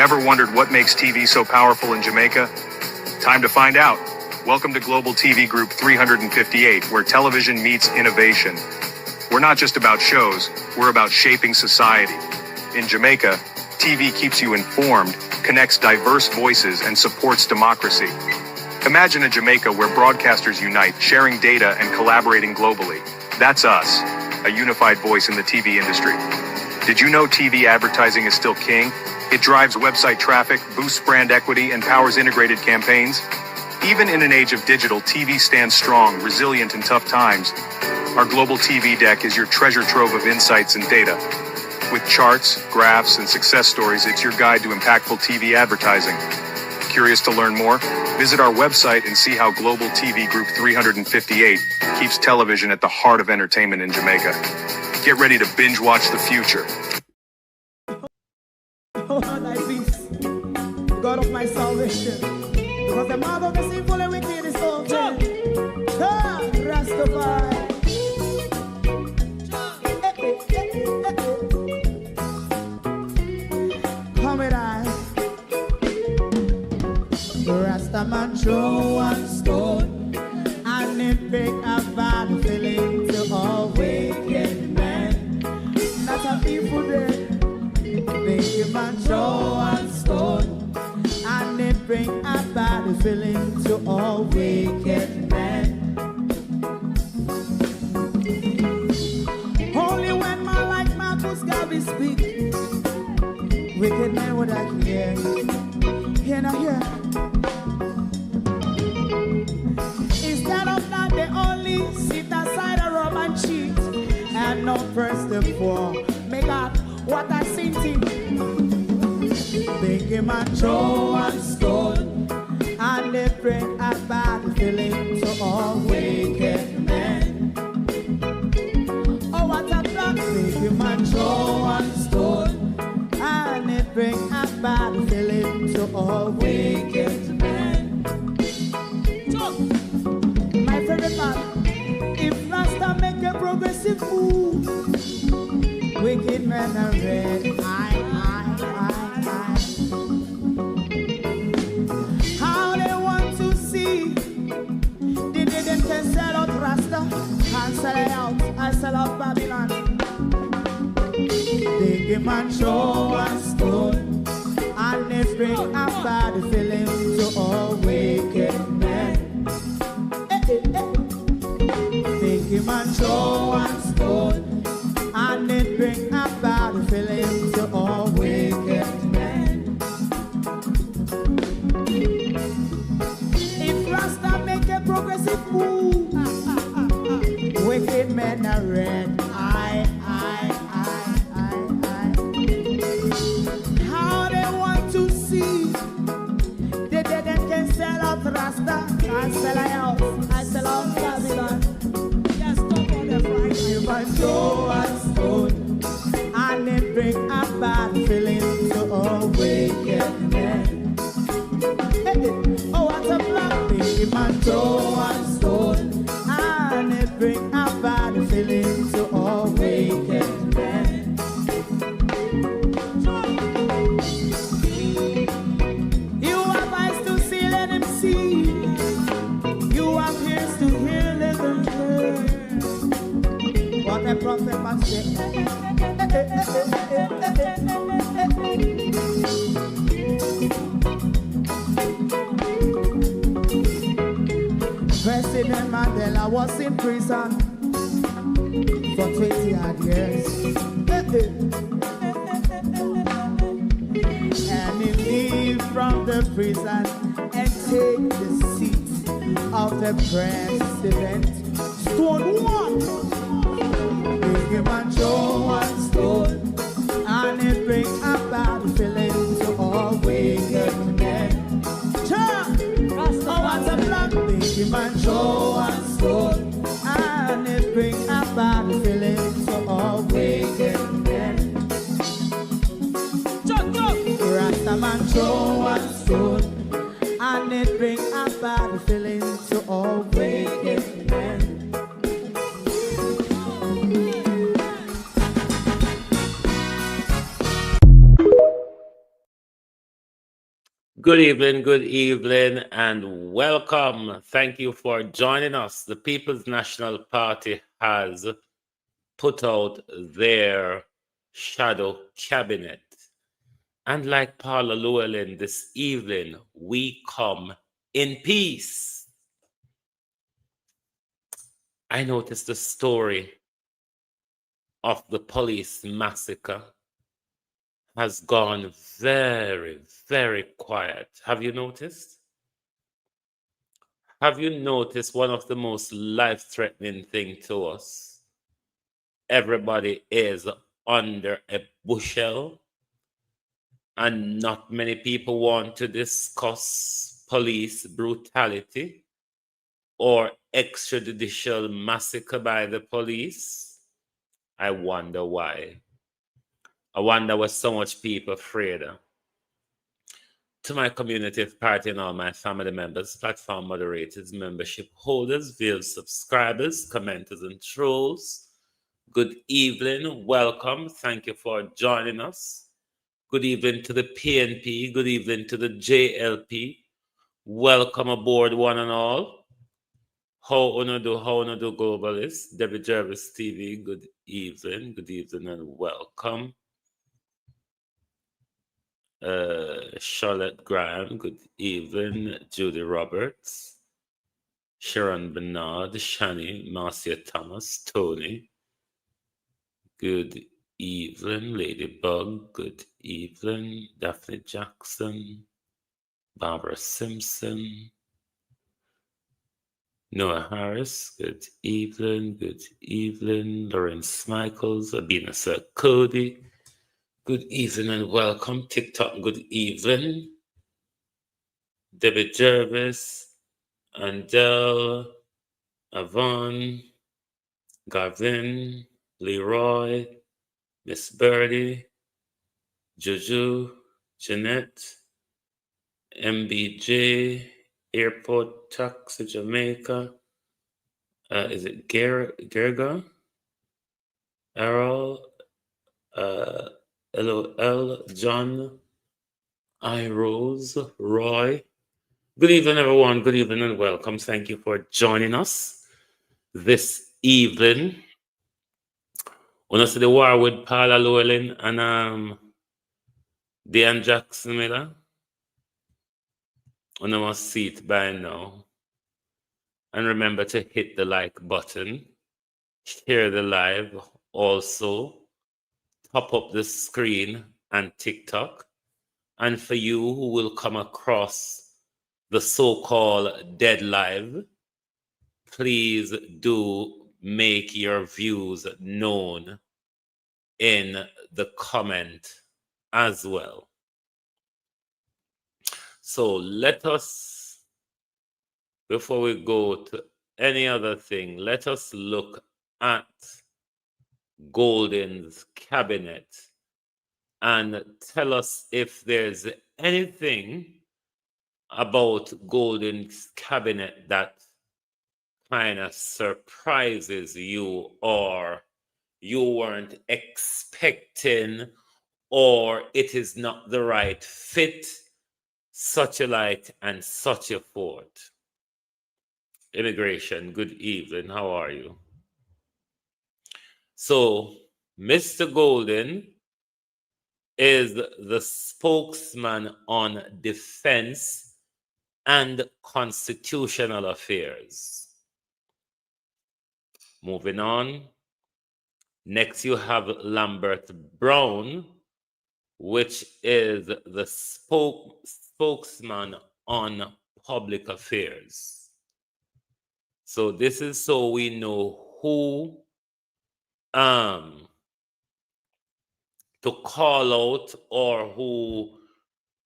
Ever wondered what makes TV so powerful in Jamaica? Time to find out. Welcome to Global TV Group 358, where television meets innovation. We're not just about shows, we're about shaping society. In Jamaica, TV keeps you informed, connects diverse voices, and supports democracy. Imagine a Jamaica where broadcasters unite, sharing data and collaborating globally. That's us, a unified voice in the TV industry. Did you know TV advertising is still king? It drives website traffic, boosts brand equity, and powers integrated campaigns. Even in an age of digital, TV stands strong, resilient in tough times. Our global TV deck is your treasure trove of insights and data. With charts, graphs, and success stories, it's your guide to impactful TV advertising. Curious to learn more? Visit our website and see how Global TV Group 358 keeps television at the heart of entertainment in Jamaica. Get ready to binge watch the future. Oh, thy peace, God of my salvation, because the mouth of the sinful and wicked is open. Rastafari. Come with I. Rastaman throw one stone, and it break a bad feeling to all wicked men. Not a people there. Make a man throw one stone, and it bring a bad feeling to all wicked men. Only when man like Marcus Garvey speak, wicked men would I hear. Hear now hear. Instead of that, they only sit aside a rub and cheat, and not press the poor. Make up what I seen to. Make a man throw one stone, and they bring a bad feeling to all wicked men. Oh, what a plan. Make a man throw one stone, and they bring a bad feeling to all wicked men. My favorite part, if Rasta make a progressive move, wicked men are red. How they want to see the they can sell out Rasta and sell it out and sell out Babylon. They give man show one stone, and they bring a bad feeling to all wicked men. They give man show one stone, and it bring a bad feeling to all wicked men. If Rasta make a progressive move, wicked men are red. How they want to see the dead can sell out Rasta and sell out Babylon. Yes, stop on the Friday. You might throw a stone, and it bring a bad feeling to all wicked men. Oh, what a black thing, man, throw a stone, and it bring a bad feeling to all wicked men. You have eyes to see, let him see. You have ears to hear, let them hear. What a prophet must say. President Mandela was in prison for 20 odd years. And he leave from the prison and take the seat of the president. Stone one. Big man show one stone, and it bring a bad feeling to all wicked men. Oh, what's a black big man show one stone, and it bring a bad feeling to all wicked men. Rasta man show one stone, and it bring a bad feeling to all wicked good evening, and welcome. Thank you for joining us. The People's National Party has put out their shadow cabinet. And like Paula Llewellyn this evening, we come in peace. I noticed the story of the police massacre has gone very, very quiet. Have you noticed? Have you noticed one of the most life-threatening thing to us? Everybody is under a bushel, and not many people want to discuss police brutality or extrajudicial massacre by the police. I wonder why. I wonder what so much people afraid of. To my community party and all my family members, platform moderators, membership holders, viewers, subscribers, commenters, and trolls, good evening, welcome. Thank you for joining us. Good evening to the PNP, good evening to the JLP. Welcome aboard, one and all. How una do globalists? Debbie Jervis TV, good evening, and welcome. Charlotte Graham, good evening. Judy Roberts, Sharon Bernard, Shani, Marcia Thomas, Tony, good evening. Ladybug, good evening. Daphne Jackson, Barbara Simpson, Noah Harris, good evening. Lawrence Michaels, Abina Sir Cody, good evening and welcome. TikTok, good evening. David Jervis, Andel, Avon, Gavin, Leroy, Miss Birdie, Juju, Jeanette, MBJ, Airport Taxi Jamaica. Is it Gerga? Errol, LOL, John, I Rose, Roy. Good evening, everyone. Good evening and welcome. Thank you for joining us this evening. When I see the war with Paula Llewellyn and Dean Jackson Miller, I must see it by now. And remember to hit the like button, share the live, also top up the screen and TikTok. And for you who will come across the so-called dead live, please do make your views known in the comment as well. So let us, before we go to any other thing, let us look at Golden's cabinet and tell us if there's anything about Golden's cabinet that kind of surprises you or you weren't expecting, or it is not the right fit, such a like and such a forth. Immigration, good evening. How are you? So, Mr. Golden is the spokesman on defense and constitutional affairs. Moving on. Next, you have Lambert Brown, which is the spokesman on public affairs. So this is so we know who to call out or who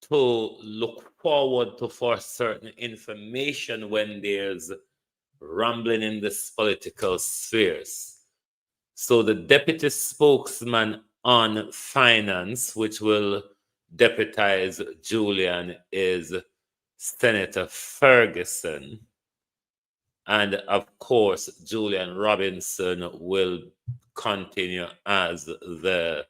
to look forward to for certain information when there's rumbling in this political spheres. So the deputy spokesman on finance, which will deputize Julian, is Senator Ferguson. And of course, Julian Robinson will continue as the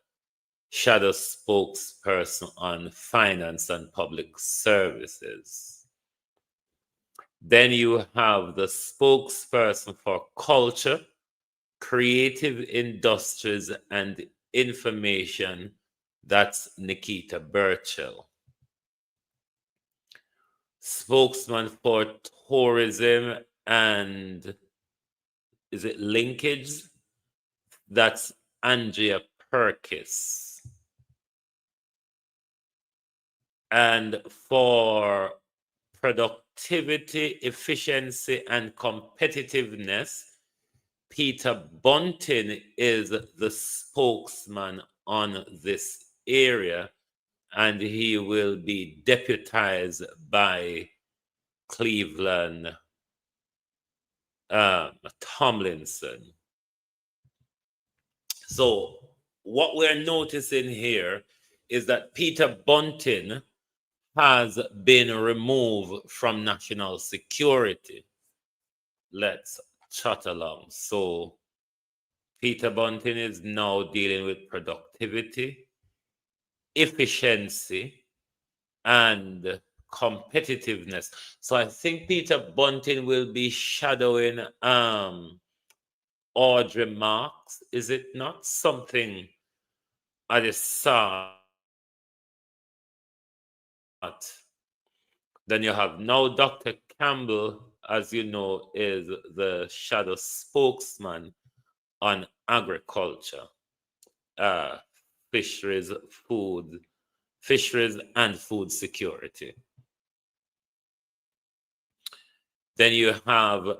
shadow spokesperson on finance and public services. Then you have the spokesperson for culture, creative industries, and information. That's Nikita Burchell. Spokesman for tourism and is it linkage? That's Andrea Perkis. And for productivity, efficiency, and competitiveness, Peter Bunting is the spokesman on this area, and he will be deputized by Cleveland Tomlinson. So what we're noticing here is that Peter Bunting has been removed from national security. Let's chat along. So Peter Bunting is now dealing with productivity, efficiency, and competitiveness. So I think Peter Bunting will be shadowing Audrey Marks, is it not? Something at the start. Then you have now Dr. Campbell, as you know, is the shadow spokesman on agriculture, fisheries, and food security. Then you have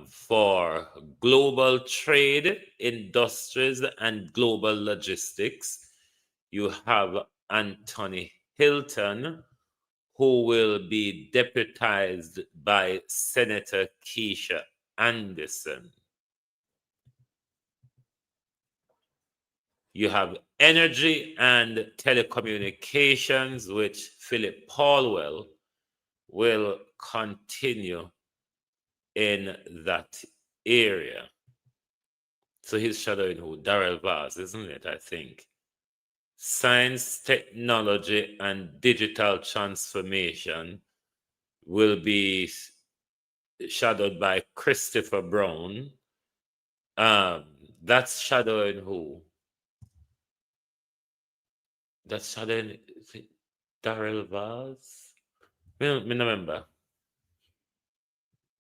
for global trade, industries, and global logistics, you have Anthony Hilton, who will be deputized by Senator Keisha Anderson. You have energy and telecommunications, which Philip Paulwell will continue in that area. So he's shadowing who? Darrell Vaz, isn't it? I think. Science, technology, and digital transformation will be shadowed by Christopher Brown. That's shadowing who? That's shadowing Darrell Vaz? Me remember.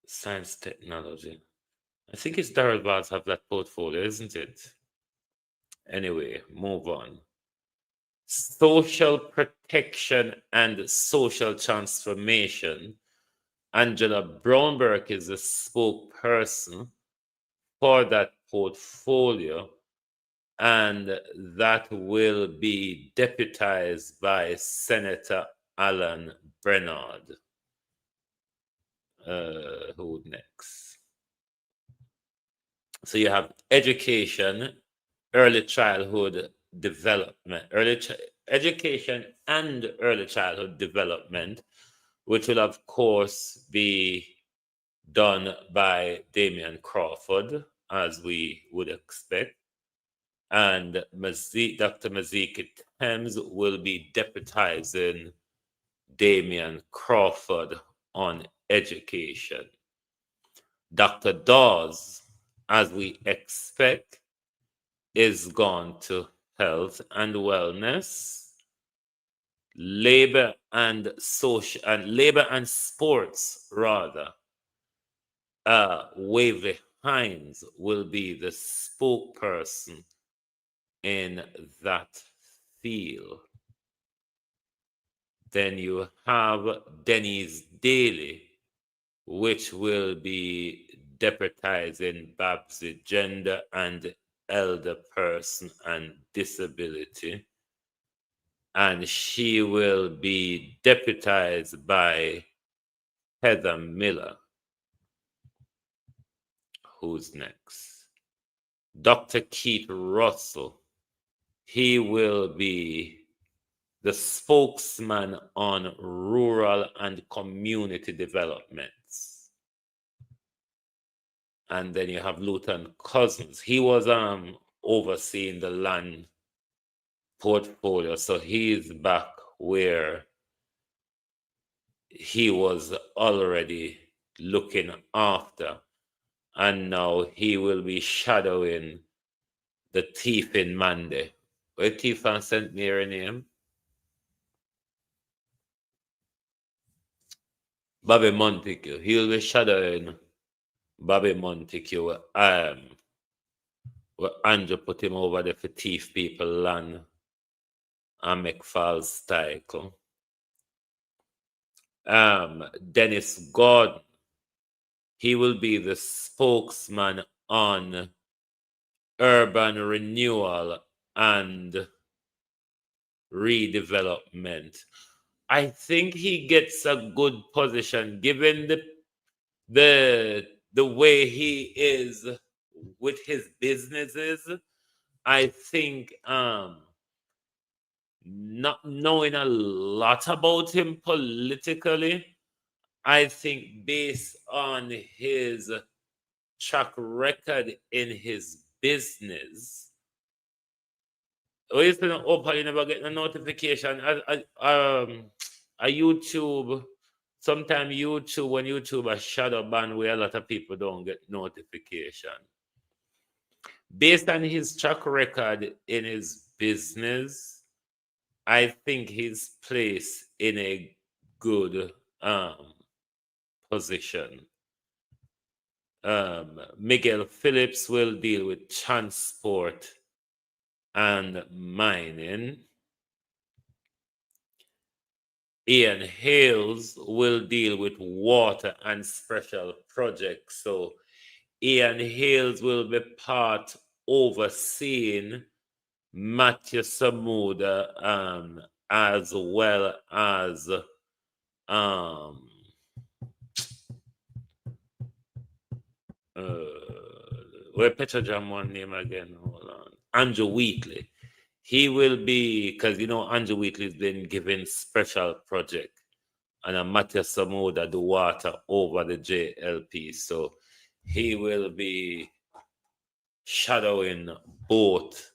Science, technology. I think it's Darrell Vaz have that portfolio, isn't it? Anyway, move on. Social protection and social transformation. Angela Brownberg is the spokesperson for that portfolio, and that will be deputized by Senator Alan Bernard. Who next? So you have education, early childhood development, education and early childhood development, which will of course be done by Damian Crawford, as we would expect. And Dr. Maziki Thames will be deputizing Damian Crawford on education. Dr. Dawes, as we expect, is gone to health and wellness, labor and social, and labor and sports rather. Waverly Hines will be the spokesperson in that field. Then you have Denise Daly, which will be deputizing Babsy gender and elder person and disability. And she will be deputized by Heather Miller. Who's next? Dr. Keith Russell. He will be the spokesman on rural and community developments. And then you have Luton Cousins. He was overseeing the land portfolio. So he's back where he was already looking after. And now he will be shadowing the thief in Monday. Where thief and St. Mary name? Bobby Montague. He'll be shadowing Bobby Montague. Where Andrew put him over there for thief people land and make false title. Dennis Gordon, he will be the spokesman on urban renewal and redevelopment. I think he gets a good position given the way he is with his businesses. I think not knowing a lot about him politically, I think based on his track record in his business. You still open, you never get a notification. A YouTube, sometimes YouTube, when YouTube a shadow ban where a lot of people don't get notification. Based on his track record in his business, I think he's placed in a good position. Miguel Phillips will deal with transport and mining. Ian Hales will deal with water and special projects. So Ian Hales will be part overseeing Matthew Samuda as well as where Petrojam one name again? Hold on. Andrew Wheatley. He will be, because Andrew Wheatley's been given special project and a Matthew Samuda the water over the JLP. So he will be shadowing both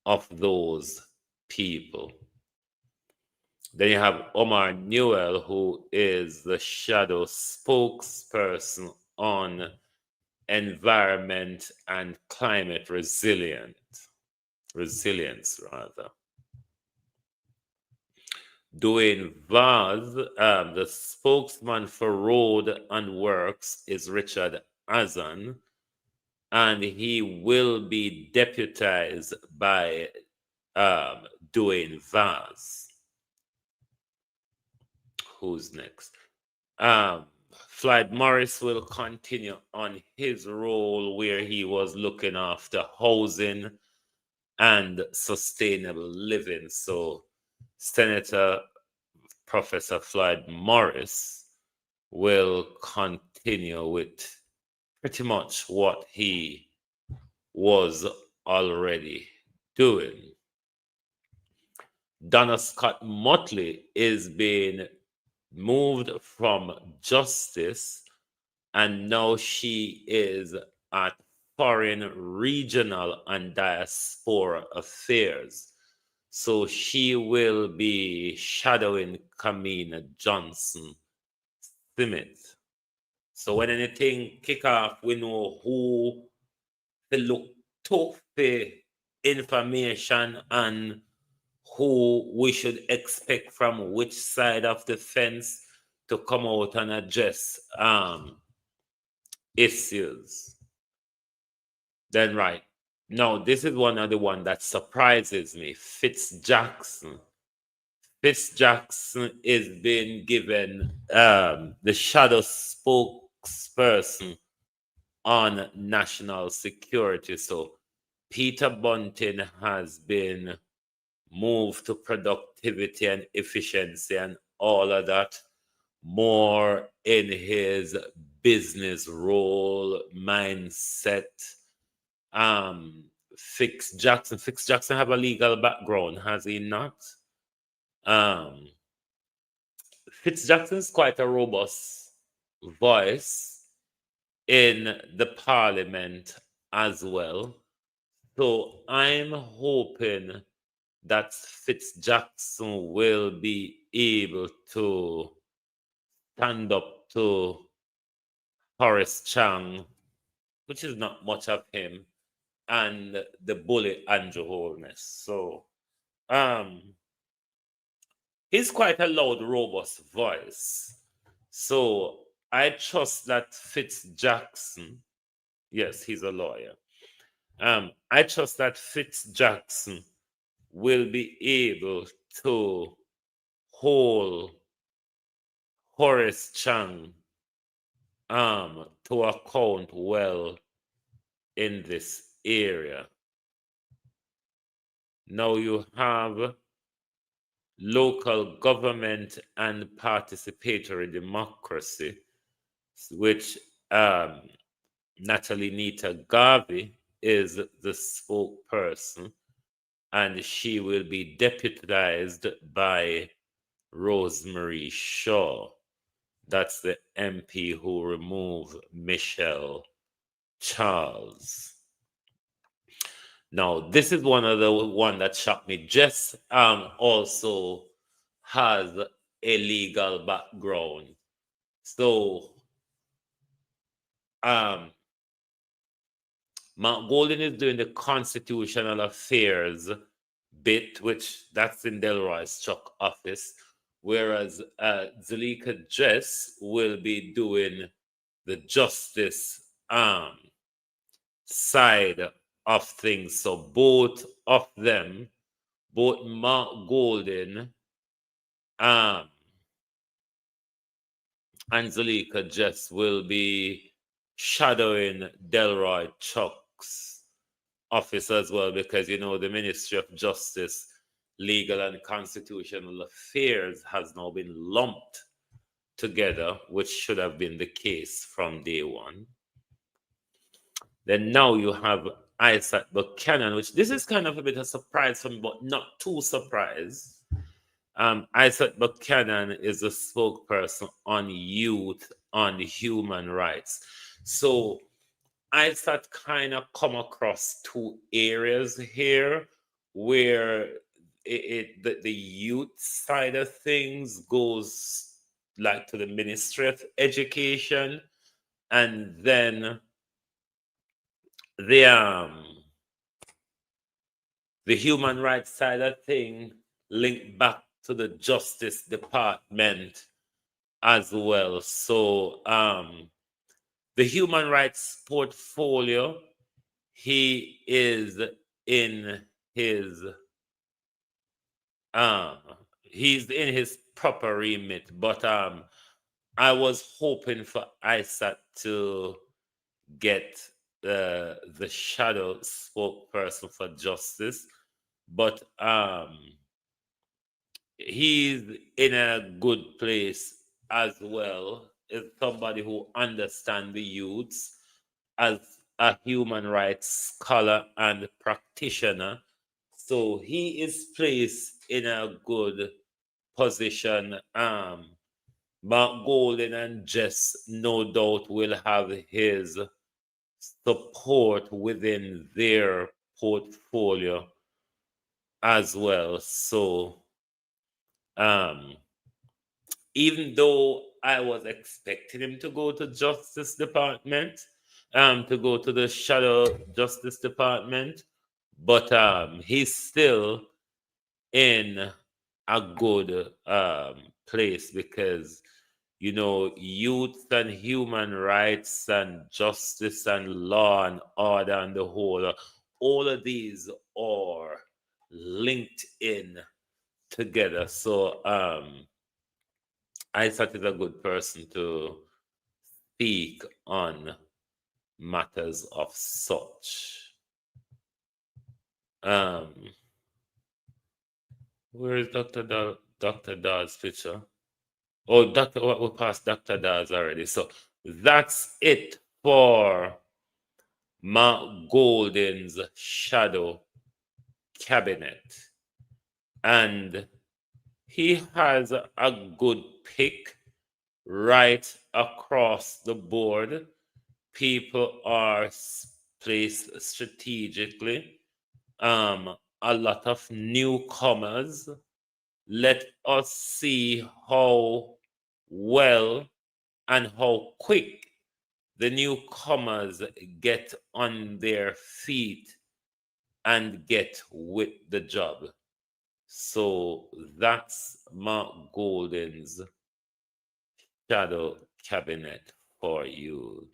of those people. Then you have Omar Newell, who is the shadow spokesperson on environment and climate resilience. Dwayne Vaz, the spokesman for Road and Works, is Richard Azan, and he will be deputized by Dwayne Vaz. Who's next? Floyd Morris will continue on his role where he was looking after housing and sustainable living. So Senator Professor Floyd Morris will continue with pretty much what he was already doing. Donna Scott Motley is being moved from justice, and now she is at foreign, regional, and diaspora affairs. So she will be shadowing Kamina Johnson Smith. So when anything kick off, we know who to look to for information and who we should expect from which side of the fence to come out and address issues. Then right. Now, this is one of the one that surprises me. Fitz Jackson is being given the shadow spokesperson on national security. So Peter Bunting has been moved to productivity and efficiency and all of that, more in his business role, mindset. Fitz Jackson have a legal background, has he not? Fitz Jackson's quite a robust voice in the parliament as well. So I'm hoping that Fitz Jackson will be able to stand up to Horace Chang, which is not much of him, and the bully Andrew Holness. So he's quite a loud, robust voice. So I trust that Fitz Jackson, yes, he's a lawyer. I trust that Fitz Jackson will be able to hold Horace Chang to account well in this area. Now you have local government and participatory democracy, which Natalie Nita Garvey is the spokesperson, and she will be deputized by Rosemary Shaw. That's the MP who removed Michelle Charles. Now, this is one of the one that shocked me. Jess also has a legal background. So Mark Golden is doing the constitutional affairs bit, which that's in Delroy's Chuck office, whereas Zalika Jess will be doing the justice side of things. So both of them, both Mark Golden and Zalika Jess will be shadowing Delroy Chuck's office as well, because you know the Ministry of Justice, Legal and Constitutional Affairs has now been lumped together, which should have been the case from day one. Then now you have Isaac Buchanan, which this is kind of a bit of a surprise for me, but not too surprised. Isaac Buchanan is a spokesperson on youth, on human rights. So Isaac kind of come across two areas here where the youth side of things goes like to the Ministry of Education, and then the human rights side of thing linked back to the Justice Department as well. So the human rights portfolio, he is in his he's in his proper remit, but I was hoping for Isaac to get the shadow spokesperson for justice, but he's in a good place as well. Is somebody who understands the youths as a human rights scholar and practitioner. So he is placed in a good position. Mark Golden and Jess no doubt will have his support within their portfolio as well. So even though I was expecting him to go to Justice Department, to go to the Shadow Justice Department, but he's still in a good place, because you know youth and human rights and justice and law and order and the whole, all of these are linked in together. So I thought he's a good person to speak on matters of such. Where is Dr. Dawes' picture? Oh, we passed Dr. Dawes already. So that's it for Mark Golden's shadow cabinet. And he has a good pick right across the board. People are placed strategically a lot of newcomers. Let us see how well and how quick the newcomers get on their feet and get with the job. So that's Mark Golden's shadow cabinet for you.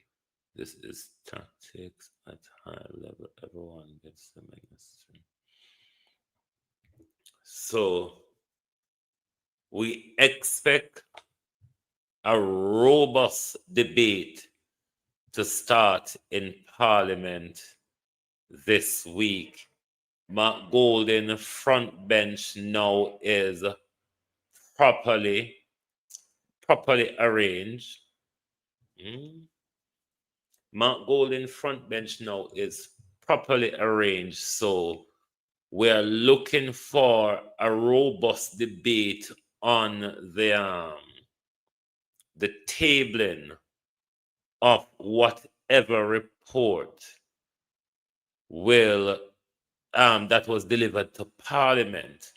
This is tactics at high level. Everyone gets the mainstream. So we expect a robust debate to start in Parliament this week. Mark Golden front bench now is properly arranged. Mark Golden front bench now is properly arranged, so we're looking for a robust debate on the tabling of whatever report will that was delivered to Parliament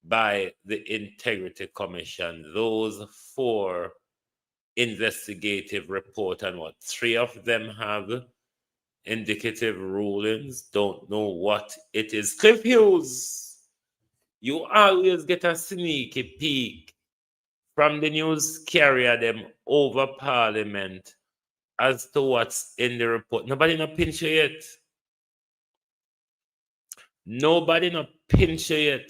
by the Integrity Commission. Those 4 investigative report, and what 3 of them have indicative rulings. Don't know what it is. Cliff Hughes, you always get a sneaky peek from the news carrier them over Parliament as to what's in the report. Nobody no pinch you yet. Nobody no pinch you yet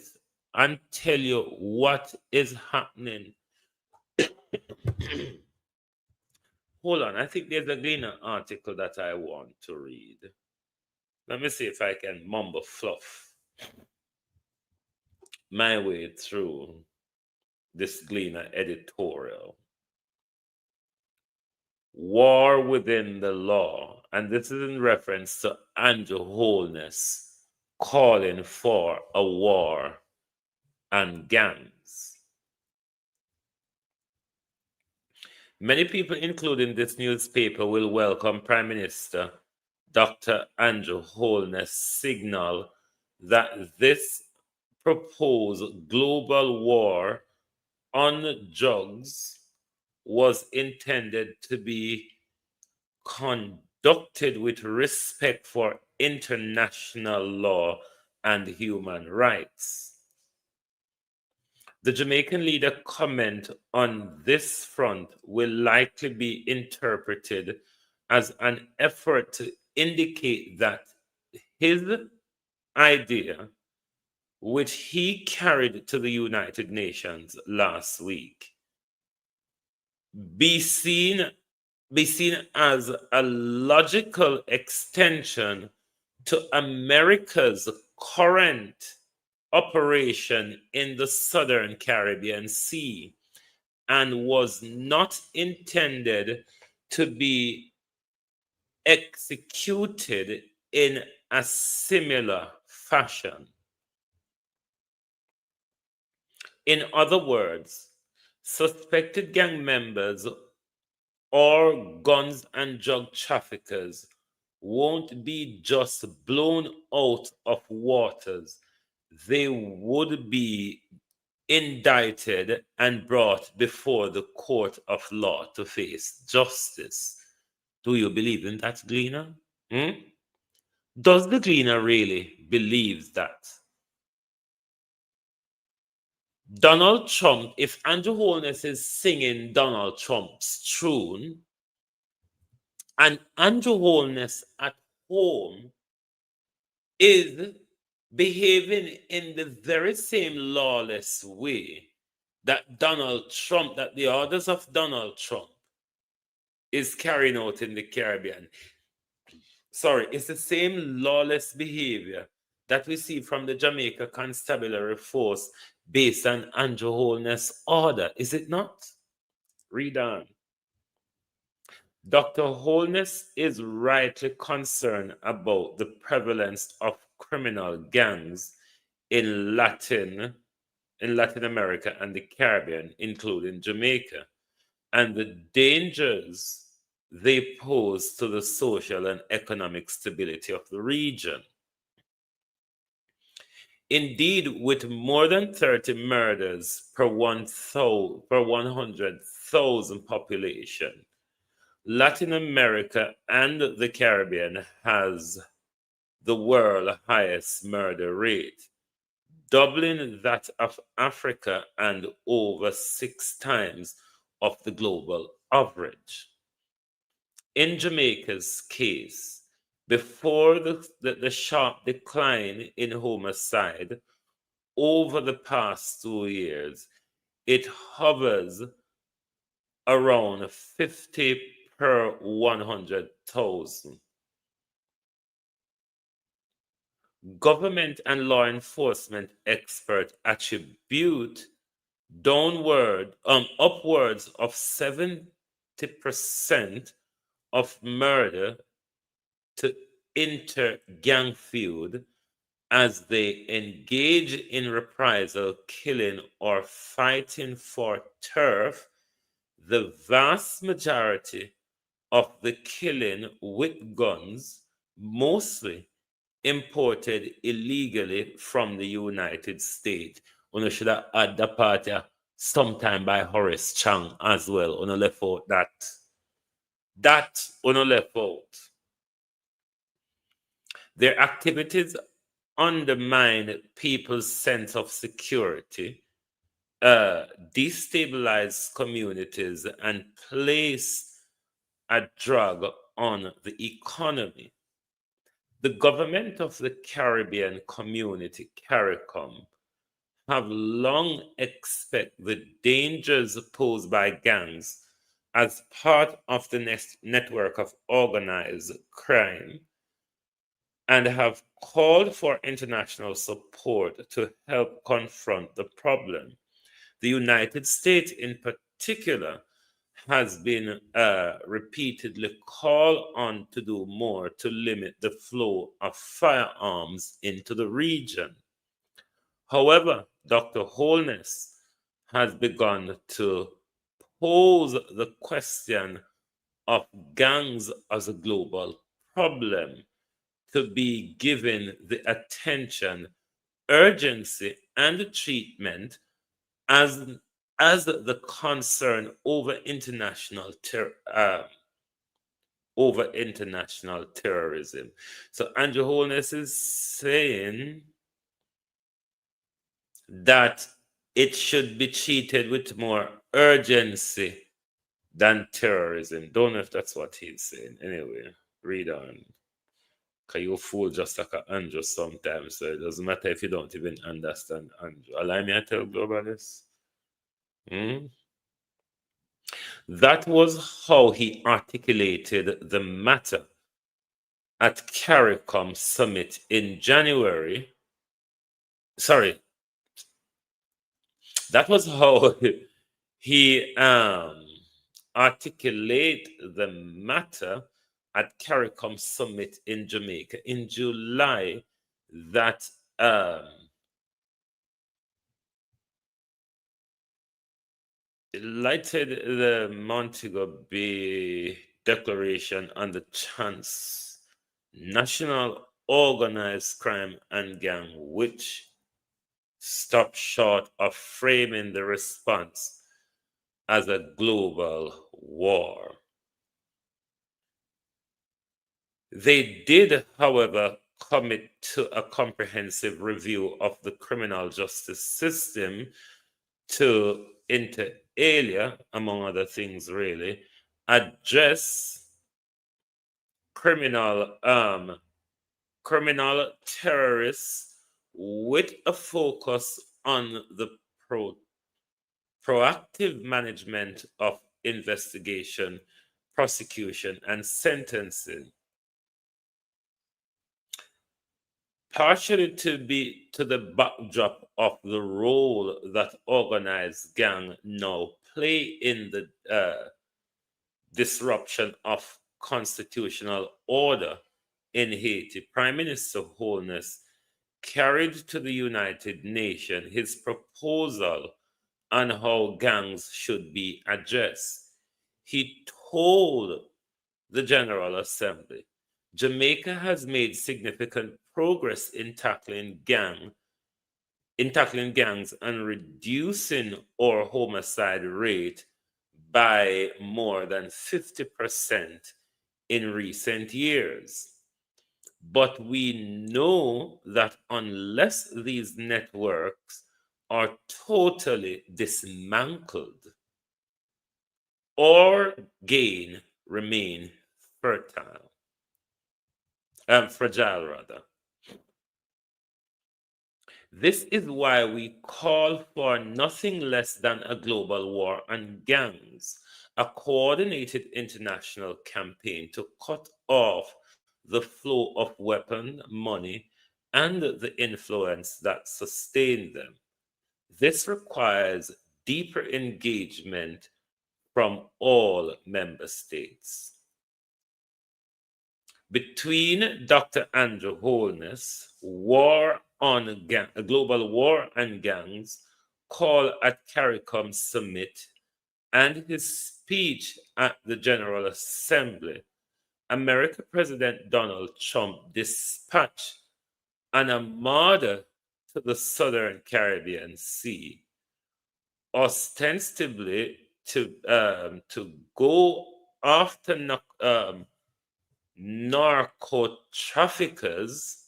and tell you what is happening. Hold on, I think there's a Gleaner article that I want to read. Let me see if I can mumble fluff my way through this Gleaner editorial. War within the law, and this is in reference to Andrew Holness calling for a war and gangs. Many people, including this newspaper, will welcome Prime Minister Dr. Andrew Holness' signal that this proposed global war on drugs was intended to be conducted with respect for international law and human rights. The Jamaican leader comment on this front will likely be interpreted as an effort to indicate that his idea, which he carried to the United Nations last week, be seen as a logical extension to America's current operation in the Southern Caribbean Sea, and was not intended to be executed in a similar fashion. In other words, suspected gang members or guns and drug traffickers won't be just blown out of waters. They would be indicted and brought before the court of law to face justice. Do you believe in that, Gleaner? Does the Gleaner really believe that? Donald Trump, if Andrew Holness is singing Donald Trump's tune, and Andrew Holness at home is behaving in the very same lawless way that Donald Trump, that the orders of Donald Trump is carrying out in the Caribbean. Sorry, it's the same lawless behavior that we see from the Jamaica Constabulary Force based on Andrew Holness' order, is it not? Read on. Dr. Holness is rightly concerned about the prevalence of criminal gangs in Latin America and the Caribbean, including Jamaica, and the dangers they pose to the social and economic stability of the region. Indeed, with more than 30 murders per 100,000 population, Latin America and the Caribbean has the world highest murder rate, doubling that of Africa and over 6 times of the global average. In Jamaica's case, before the sharp decline in homicide over the past 2 years, it hovers around 50 per 100,000. Government and law enforcement experts attribute upwards of 70% of murder to inter-gang feud as they engage in reprisal killing or fighting for turf. The vast majority of the killing with guns, mostly imported illegally from the United States. Una should have had the part sometime by Horace Chang as well. Una left out that. That una left out. Their activities undermine people's sense of security, destabilize communities, and place a drag on the economy. The government of the Caribbean Community, CARICOM, have long expected the dangers posed by gangs as part of the network of organized crime and have called for international support to help confront the problem. The United States, in particular, has been repeatedly called on to do more to limit the flow of firearms into the region. However, Dr. Holness has begun to pose the question of gangs as a global problem to be given the attention, urgency, and treatment as the concern over international terrorism. So Andrew Holness is saying that it should be treated with more urgency than terrorism. Don't know if that's what he's saying. Anyway, read on. Cause you fool just like a Andrew sometimes. So it doesn't matter if you don't even understand Andrew. Allow me to tell globalists. That was how he articulated the matter at CARICOM summit in January. Sorry, that was how he articulate the matter at CARICOM summit in Jamaica in July that lighted the Montego Bay Declaration on the transnational organized crime and gang, which stopped short of framing the response as a global war. They did, however, commit to a comprehensive review of the criminal justice system to, inter alia, among other things, really, address criminal terrorists with a focus on the proactive management of investigation, prosecution, and sentencing. Partially to the backdrop of the role that organized gang now play in the disruption of constitutional order in Haiti, Prime Minister Holness carried to the United Nations his proposal on how gangs should be addressed. He told the General Assembly, Jamaica has made significant progress in tackling gang in tackling gangs and reducing our homicide rate by more than 50% in recent years. But we know that unless these networks are totally dismantled, our gain remain fragile rather. This is why we call for nothing less than a global war on gangs, a coordinated international campaign to cut off the flow of weapon, money, and the influence that sustain them. This requires deeper engagement from all member states. Between Dr. Andrew Holness, a global war on gangs, call at CARICOM summit, and his speech at the General Assembly, American President Donald Trump dispatched an armada to the Southern Caribbean Sea, ostensibly to go after narco traffickers,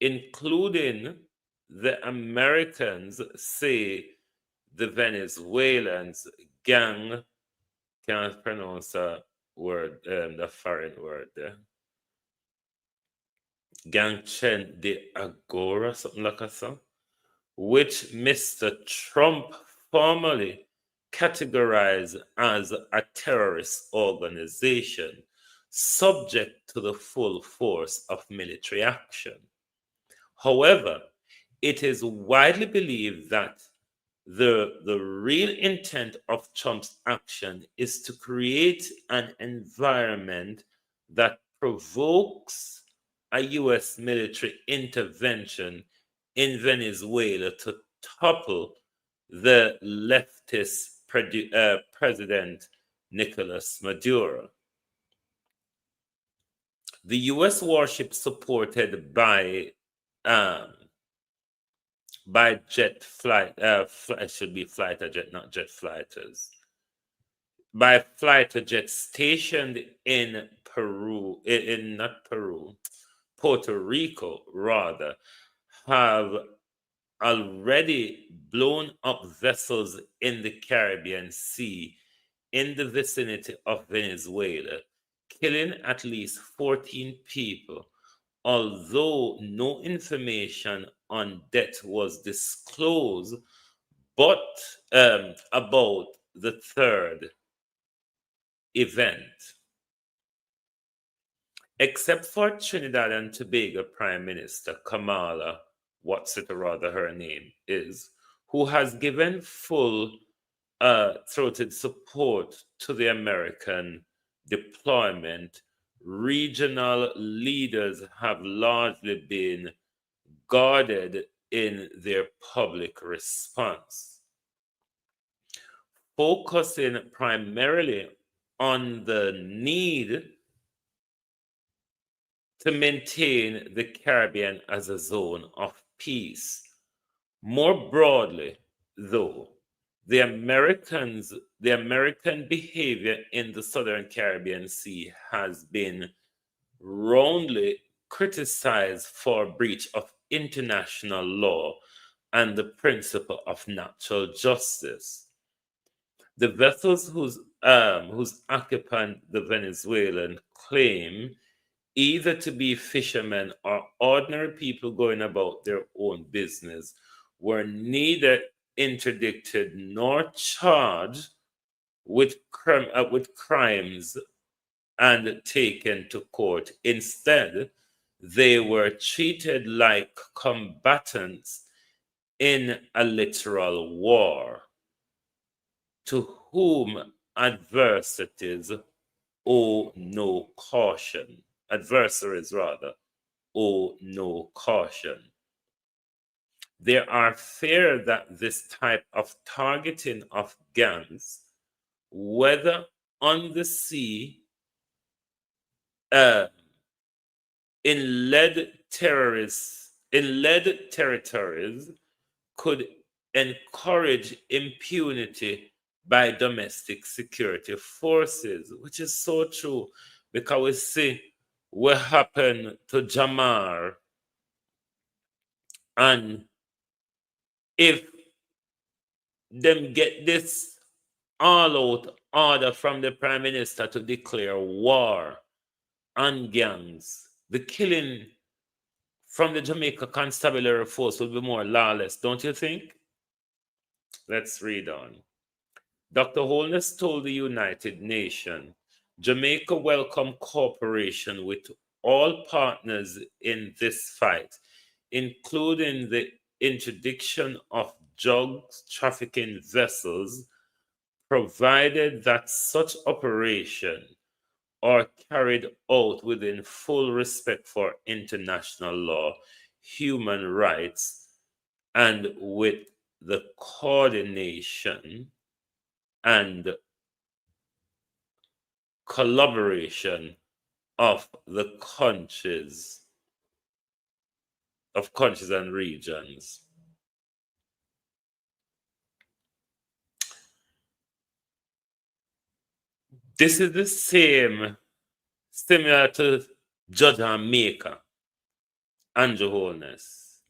including the Americans, say the Venezuelans gang, can't pronounce a word, the foreign word there. Gang Chen de Agora, something like that, which Mr. Trump formally categorized as a terrorist organization subject to the full force of military action. However, it is widely believed that the real intent of Trump's action is to create an environment that provokes a U.S. military intervention in Venezuela to topple the leftist president Nicolas Maduro. The U.S. warship supported um, by jet flight, it should be fighter jet, not jet fighters, by fighter jet stationed in Peru, not Peru, Puerto Rico rather, have already blown up vessels in the Caribbean Sea in the vicinity of Venezuela, killing at least 14 people, although no information on death was disclosed, but about the third event. Except for Trinidad and Tobago Prime Minister Kamala, what's it or rather her name is, who has given full throated support to the American deployment, regional leaders have largely been guarded in their public response, focusing primarily on the need to maintain the Caribbean as a zone of peace. More broadly, though, the American behavior in the Southern Caribbean Sea has been roundly criticized for breach of international law and the principle of natural justice. The vessels whose occupant the Venezuelan claim either to be fishermen or ordinary people going about their own business were neither interdicted nor charged with crimes and taken to court. Instead, they were treated like combatants in a literal war to whom adversities owe no caution. Adversaries, rather, owe no caution. There are fear that this type of targeting of gangs, whether on the sea, uh, in lead territories, could encourage impunity by domestic security forces, which is so true because we see what happened to Jamar. And if them get this all out order from the Prime Minister to declare war on gangs, the killing from the Jamaica Constabulary Force will be more lawless, don't you think? Let's read on. Dr. Holness told the United Nations, Jamaica welcomed cooperation with all partners in this fight, including the interdiction of drug trafficking vessels, provided that such operation are carried out within full respect for international law, human rights, and with the coordination and collaboration of the countries and regions. This is the similar to Judge Jamaica, Andrew Holness.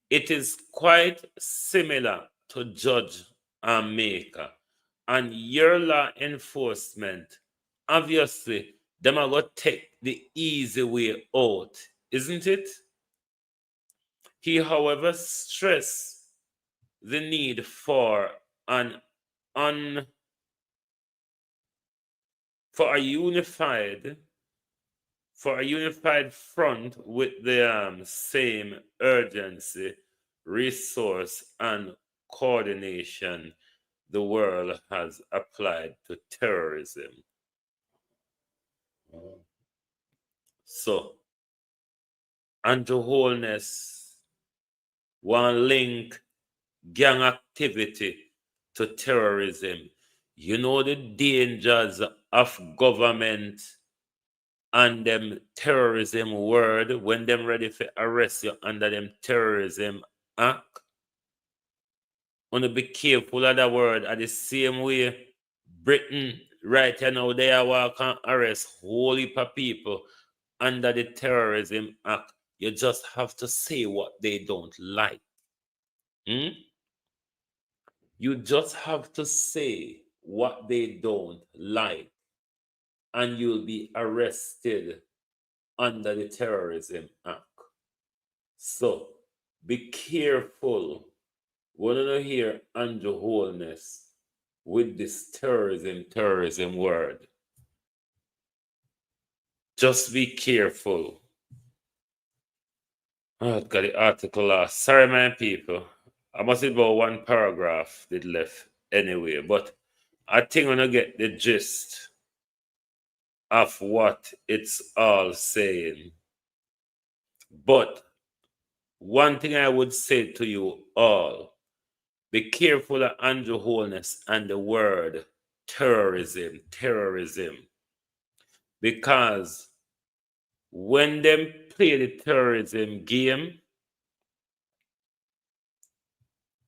It is quite similar to Judge Jamaica. And your law enforcement, obviously, them are going to take the easy way out, isn't it? He, however, stressed the need for for a unified front with the same urgency, resource, and coordination the world has applied to terrorism. So, Andrew Holness want link gang activity to terrorism. You know the dangers of government and them terrorism word when them ready to arrest you under them terrorism act. Want to be careful of that word. At the same way, Britain right now they are walking arrest whole heap of people under the terrorism act. You just have to say what they don't like. You just have to say what they don't like, and you'll be arrested under the Terrorism Act. So be careful when you hear Andrew Holness with this terrorism word. Just be careful. Oh, I've got the article lost. Sorry, my people. I must have about one paragraph did left anyway, but I think I'm gonna get the gist of what it's all saying. But one thing I would say to you all, be careful of Andrew Holness and the word terrorism. Because when them play the terrorism game,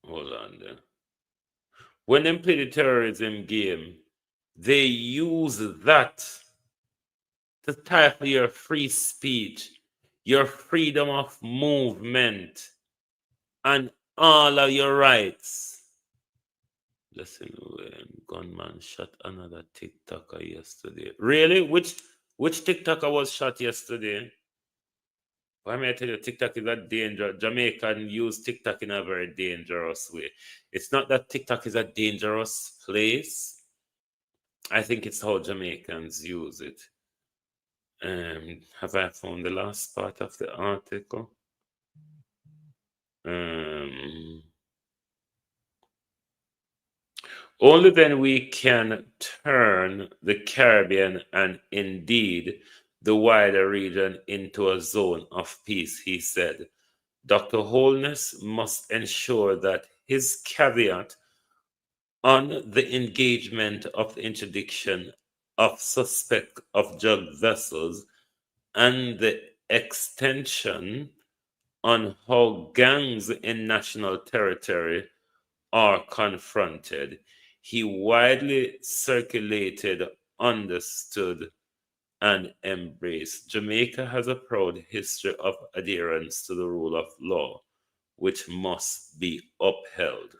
hold on there. When them play the terrorism game, they use that to stifle your free speech, your freedom of movement, and all of your rights. Listen, gunman shot another TikToker yesterday. Really? Which TikToker was shot yesterday? Why may I tell you, TikTok is a danger. Jamaican use TikTok in a very dangerous way. It's not that TikTok is a dangerous place. I think it's how Jamaicans use it. Have I found the last part of the article? Only then we can turn the Caribbean and indeed the wider region into a zone of peace, he said. Dr. Holness must ensure that his caveat on the engagement of the interdiction of suspect of drug vessels and the extension on how gangs in national territory are confronted. He widely circulated, understood, and embraced. Jamaica has a proud history of adherence to the rule of law, which must be upheld.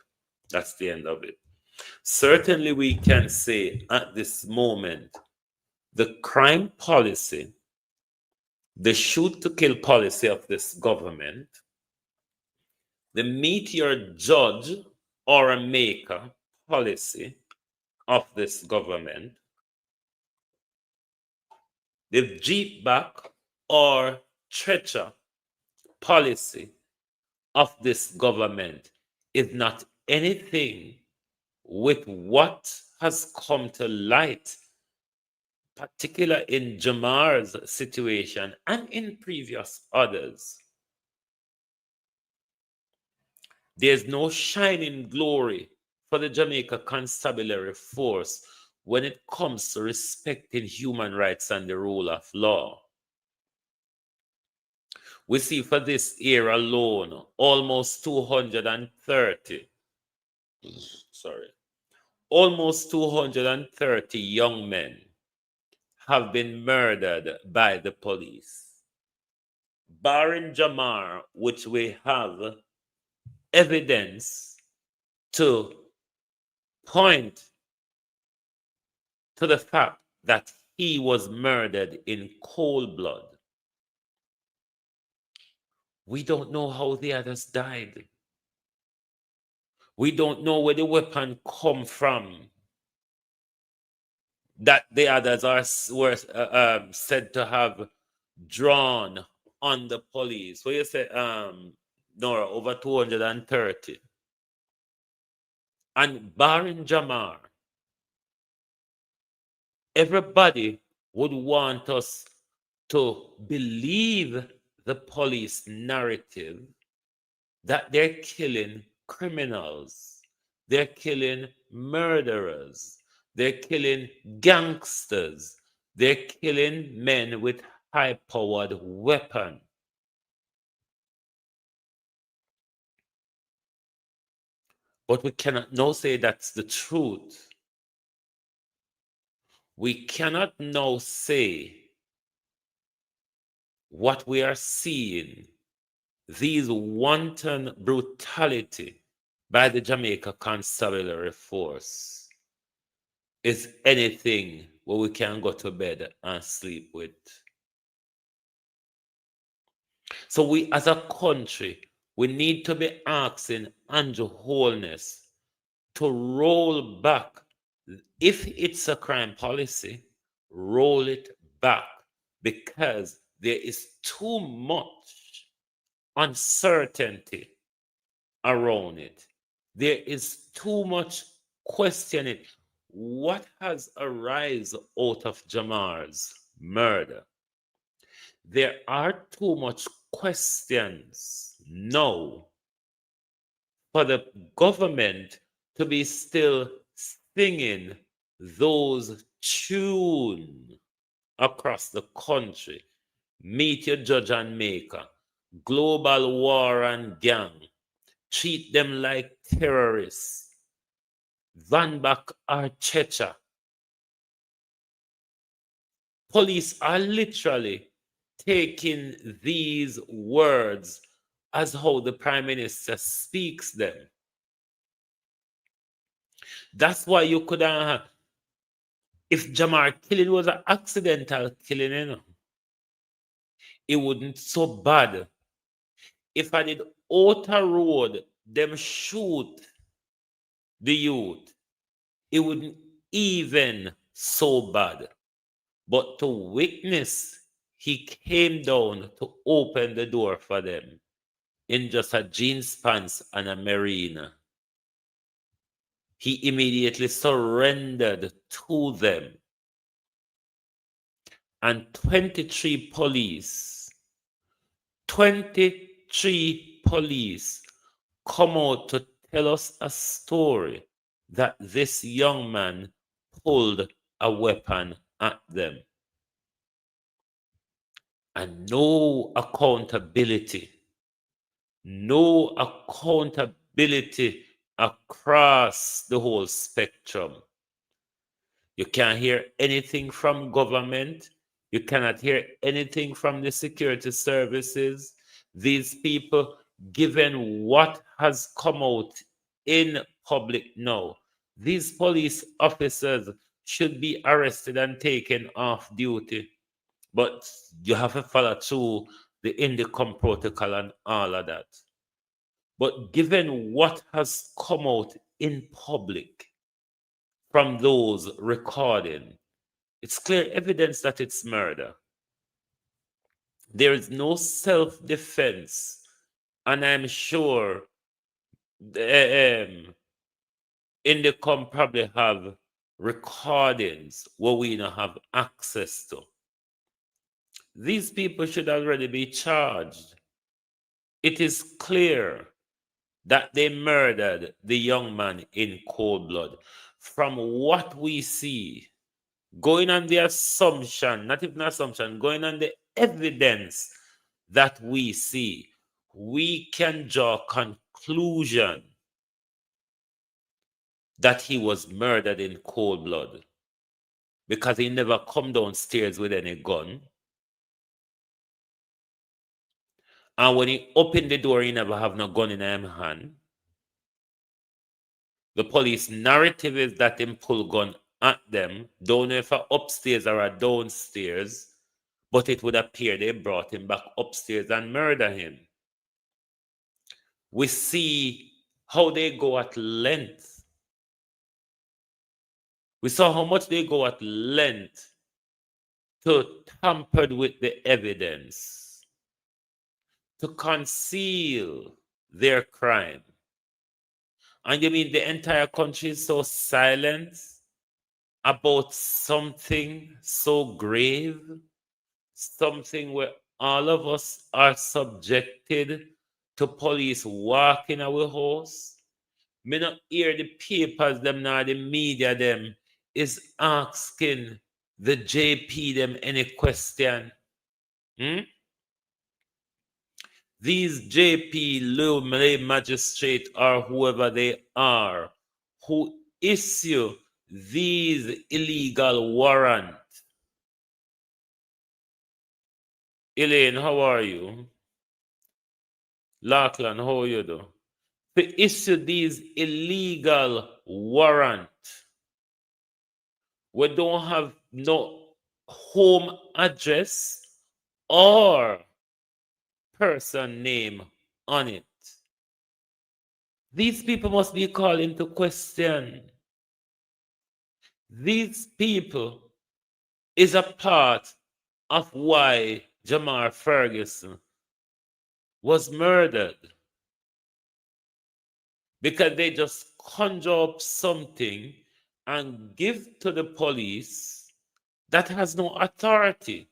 That's the end of it. Certainly, we can say at this moment the crime policy, the shoot to kill policy of this government, the meet your judge or a maker policy of this government, the jeep back or treacher policy of this government is not anything with what has come to light, particularly in Jamar's situation and in previous others. There's no shining glory for the Jamaica Constabulary Force when it comes to respecting human rights and the rule of law. We see for this year alone, almost 230 young men have been murdered by the police. Barring Jamar, which we have evidence to point to the fact that he was murdered in cold blood. We don't know how the others died. We don't know where the weapon come from that the others were said to have drawn on the police. What you say, Nora, over 230. And barring Jamar, everybody would want us to believe the police narrative that they're killing criminals, they're killing murderers, they're killing gangsters, they're killing men with high-powered weapons. But we cannot now say that's the truth. We cannot now say what we are seeing, these wanton brutality by the Jamaica Constabulary Force, is anything where we can go to bed and sleep with. So we as a country, we need to be asking Andrew Holness to roll back. If it's a crime policy, roll it back, because there is too much uncertainty around it. There is too much questioning. What has arisen out of Jamar's murder? There are too much questions now for the government to be still singing those tunes across the country. Meet your judge and maker, global war and gang, treat them like terrorists, Van Back or Checha. Police are literally taking these words as how the Prime Minister speaks them. That's why you could have, if Jamar killing was an accidental killing, you know, it wouldn't so bad. If I did outer road, them shoot the youth, it wouldn't even so bad. But to witness, he came down to open the door for them in just a jeans pants and a marina. He immediately surrendered to them. And 23 police come out to tell us a story that this young man pulled a weapon at them. And no accountability no accountability across the whole spectrum. You can't hear anything from government. You cannot hear anything from the security services. These people, given what has come out in public now, these police officers should be arrested and taken off duty. But you have to follow through the Indicom protocol and all of that. But given what has come out in public from those recording, it's clear evidence that it's murder. There is no self-defense, and I'm sure Indicom probably have recordings where we don't have access to. These people should already be charged. It is clear that they murdered the young man in cold blood. From what we see, going on the assumption, not even assumption, going on the evidence that we see, we can draw conclusion that he was murdered in cold blood because he never come downstairs with any gun. And when he opened the door, he never have no gun in him hand. The police narrative is that him pull gun at them. Don't know if a upstairs or a downstairs, but it would appear they brought him back upstairs and murder him. We see how they go at length. We saw how much they go at length to tamper with the evidence, to conceal their crime. And you mean the entire country is so silent about something so grave, something where all of us are subjected to police walking our house? Me not hear the papers them nor the media them is asking the JP them any question. These JP low magistrate or whoever they are who issue these illegal warrant. Elaine, how are you? Lachlan, how are you do? To issue these illegal warrant, we don't have no home address or person name on it. These people must be called into question. These people is a part of why Jamar Ferguson was murdered. Because they just conjure up something and give to the police that has no authority.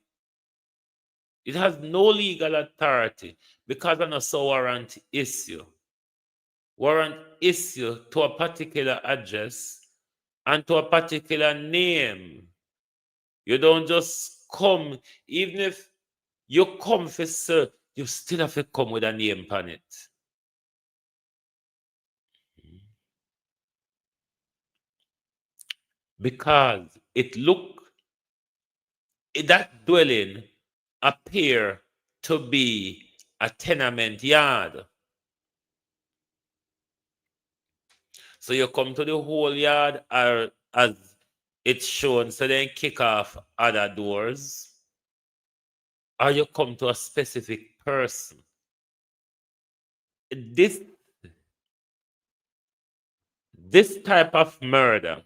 It has no legal authority because of a warrant issue. Warrant issue to a particular address and to a particular name. You don't just come, even if you come for search, you still have to come with a name on it. Because it look, that dwelling appear to be a tenement yard. So you come to the whole yard or as it's shown, so then kick off other doors, or you come to a specific person. This type of murder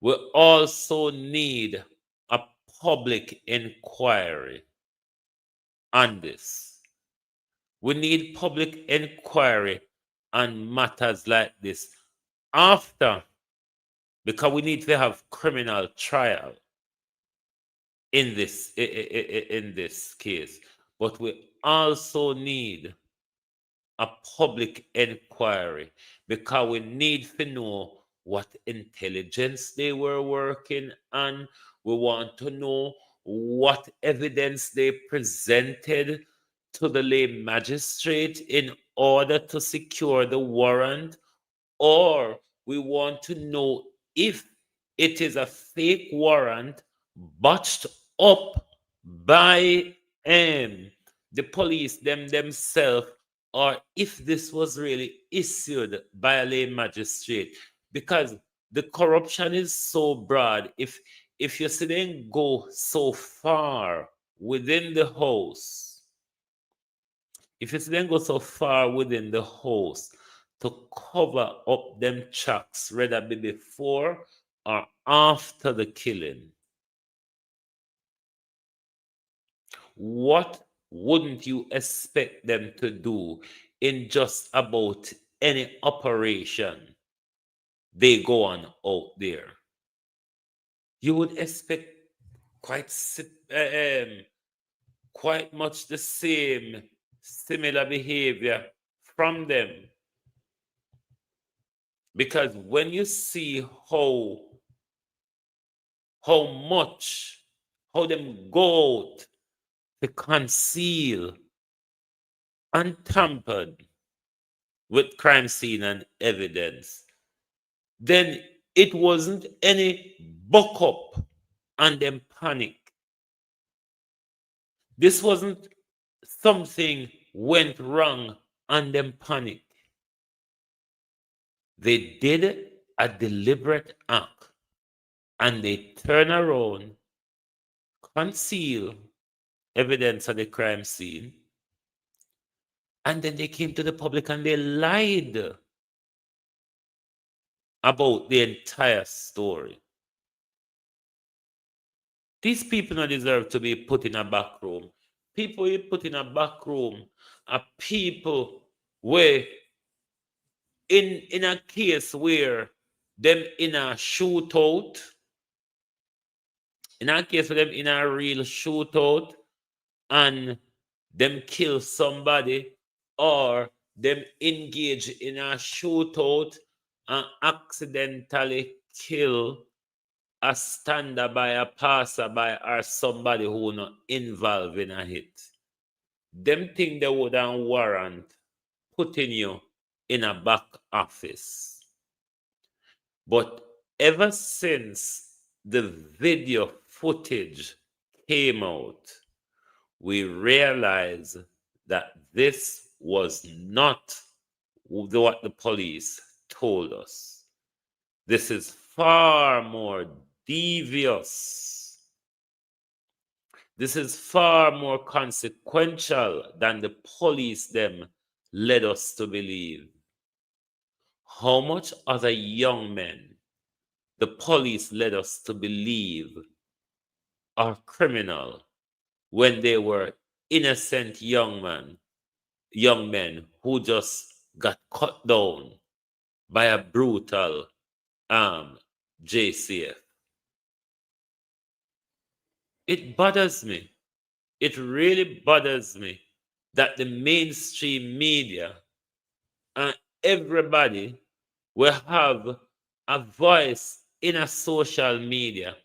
will also need a public inquiry on this. We need public inquiry on matters like this after, because we need to have criminal trial in this case. But we also need a public inquiry because we need to know what intelligence they were working on. We want to know what evidence they presented to the lay magistrate in order to secure the warrant, or we want to know if it is a fake warrant botched up by the police themselves, or if this was really issued by a lay magistrate. Because the corruption is so broad. If you see them go so far within the house, if you see them go so far within the house to cover up them tracks, whether it be before or after the killing, what wouldn't you expect them to do in just about any operation they go on out there? You would expect quite quite much the same similar behavior from them, because when you see how much how them go out to conceal untampered with crime scene and evidence, then it wasn't any buck up and them panic. This wasn't something went wrong and them panic. They did a deliberate act and they turn around, conceal evidence of the crime scene, and then they came to the public and they lied about the entire story. These people don't deserve to be put in a back room. People you put in a back room are people where in a case where them in a shootout, in a case where them in a real shootout and them kill somebody, or them engage in a shootout and accidentally kill a stander by a passerby or somebody who not involved in a hit. Them think they wouldn't warrant putting you in a back office. But ever since the video footage came out, we realized that this was not what the police told us. This is far more devious. This is far more consequential than the police them led us to believe. How much other young men the police led us to believe are criminal when they were innocent young men who just got cut down by a brutal JCF. It bothers me. It really bothers me that the mainstream media and everybody will have a voice in a social media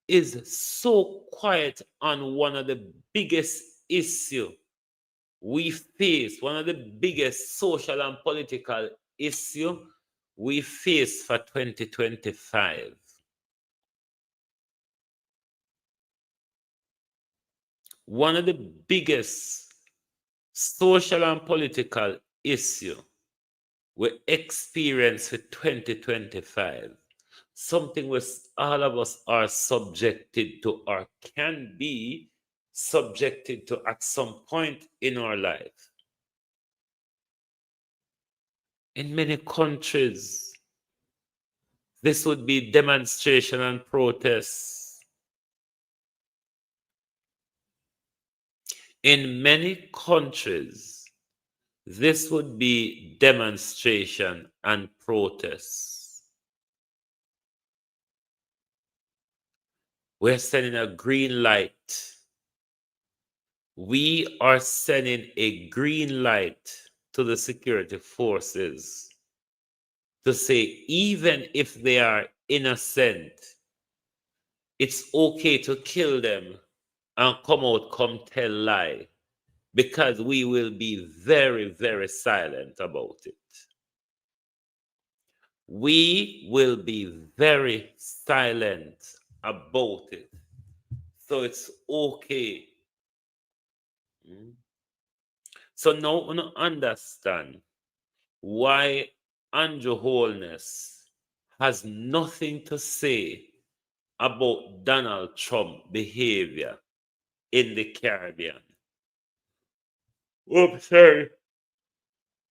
is so quiet on one of the biggest issues we face, one of the biggest social and political issue we face for 2025. One of the biggest social and political issue we experience for 2025, something which all of us are subjected to or can be subjected to at some point in our life. In many countries, this would be demonstration and protests. In many countries, this would be demonstration and protests. We're sending a green light. We are sending a green light to the security forces to say, even if they are innocent, it's okay to kill them and come tell lie. because we will be very, very silent about it. We will be very silent about it. So it's okay. Mm. So now you understand why Andrew Holness has nothing to say about Donald Trump behavior in the Caribbean. Oh, sorry.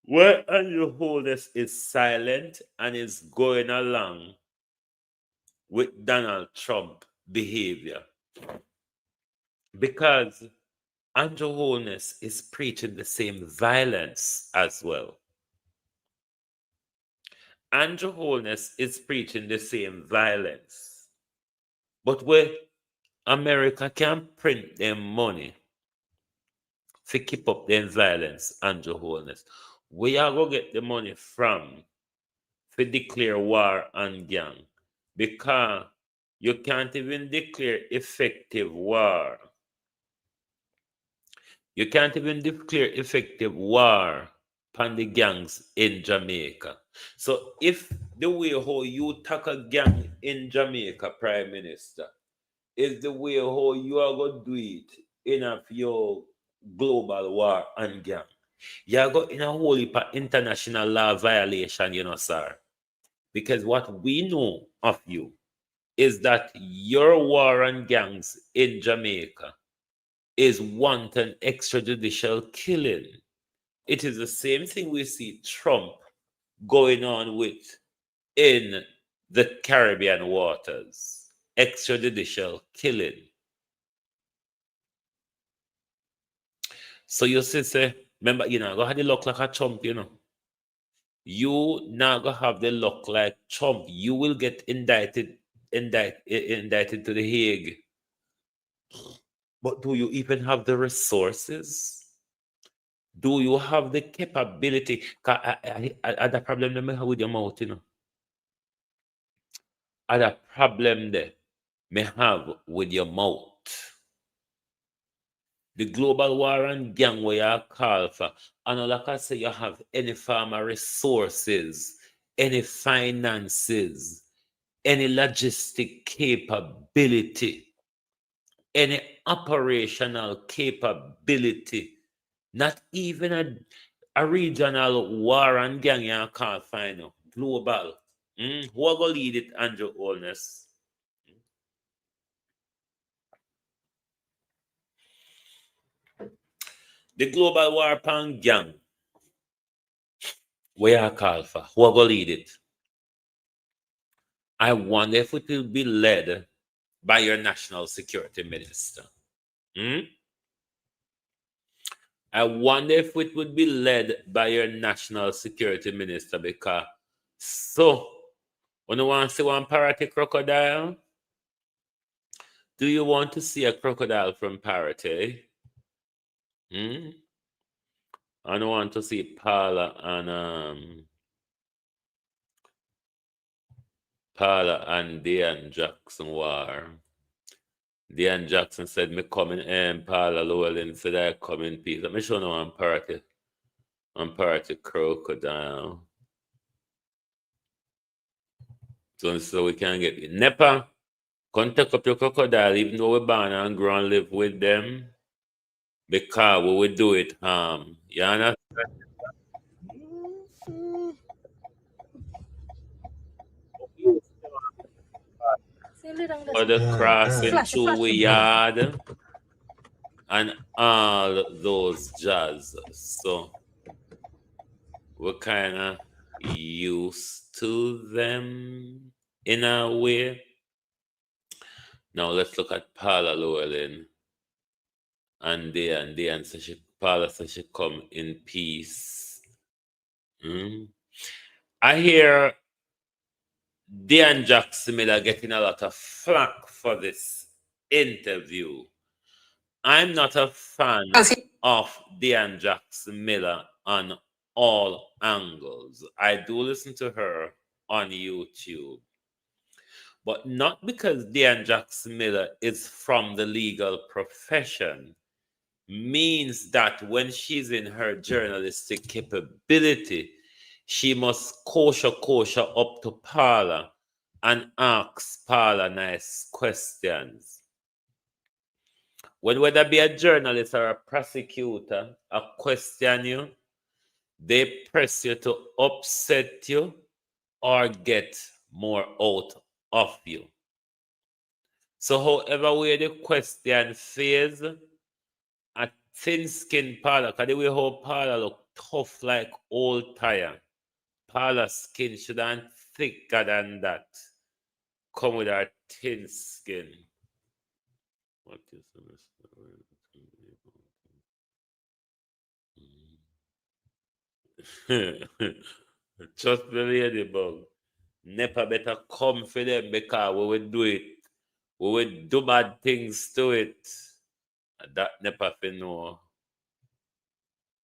Why Andrew Holness is silent and is going along with Donald Trump behavior? Because Andrew Holness is preaching the same violence as well. Andrew Holness is preaching the same violence. But where America can print them money to keep up them violence, Andrew Holness, where you go get the money from to declare war on gang? Because you can't even declare effective war. You can't even declare effective war upon the gangs in Jamaica. So if the way how you tackle gang in Jamaica, Prime Minister, is the way how you are going to do it in of your global war on gang, you are going in a whole heap of international law violation, sir. Because what we know of you is that your war on gangs in Jamaica is wanton extrajudicial killing. It is the same thing we see Trump going on with in the Caribbean waters. Extrajudicial killing. So you say, remember, go have the look like a Trump, You now go have the look like Trump. You will get indicted to the Hague. But do you even have the resources? Do you have the capability? I the problem that I have with your mouth, I the problem that may have with your mouth. The global war and gang where you call for, and like I say, you have any farmer resources, any finances, any logistic capability, any operational capability, not even a regional war and gang you can't find out. Global. Who are going to lead it, Andrew Holness? The global war pan gang. Where you call for? Who are going to lead it? I wonder if it will be led by your national security minister. I wonder if it would be led by your national security minister because when you want to see one parrot crocodile, do you want to see a crocodile from Parrot? I don't want to see Paula and Dean Jackson war. Dean Jackson said me coming in, Paula Llewellyn said I come in peace. Let me show you one parrot crocodile. So we can get it. Nepa, come take up your crocodile, even though we're born and grow and live with them. Because we will do it. You understand? For the crossing through we yard and all those jazz. So we're kind of used to them in a way. Now let's look at Paula Llewellyn. And Paula says she come in peace. I hear Dan Jackson Miller getting a lot of flack for this interview. I'm not a fan of Dan Jackson Miller on all angles. I do listen to her on YouTube. But not because Dan Jackson Miller is from the legal profession. means that when she's in her journalistic capability, she must kosher up to Paula and ask Paula nice questions. When whether be a journalist or a prosecutor, a question you, they press you to upset you or get more out of you. So however way the question phase, a thin skin Paula, because the way how Paula look tough like old tire. Paula's skin should be thicker than that. Come with her thin skin. What is the Just the ladybug. Never better come for them because we will do it. We will do bad things to it. That never for know.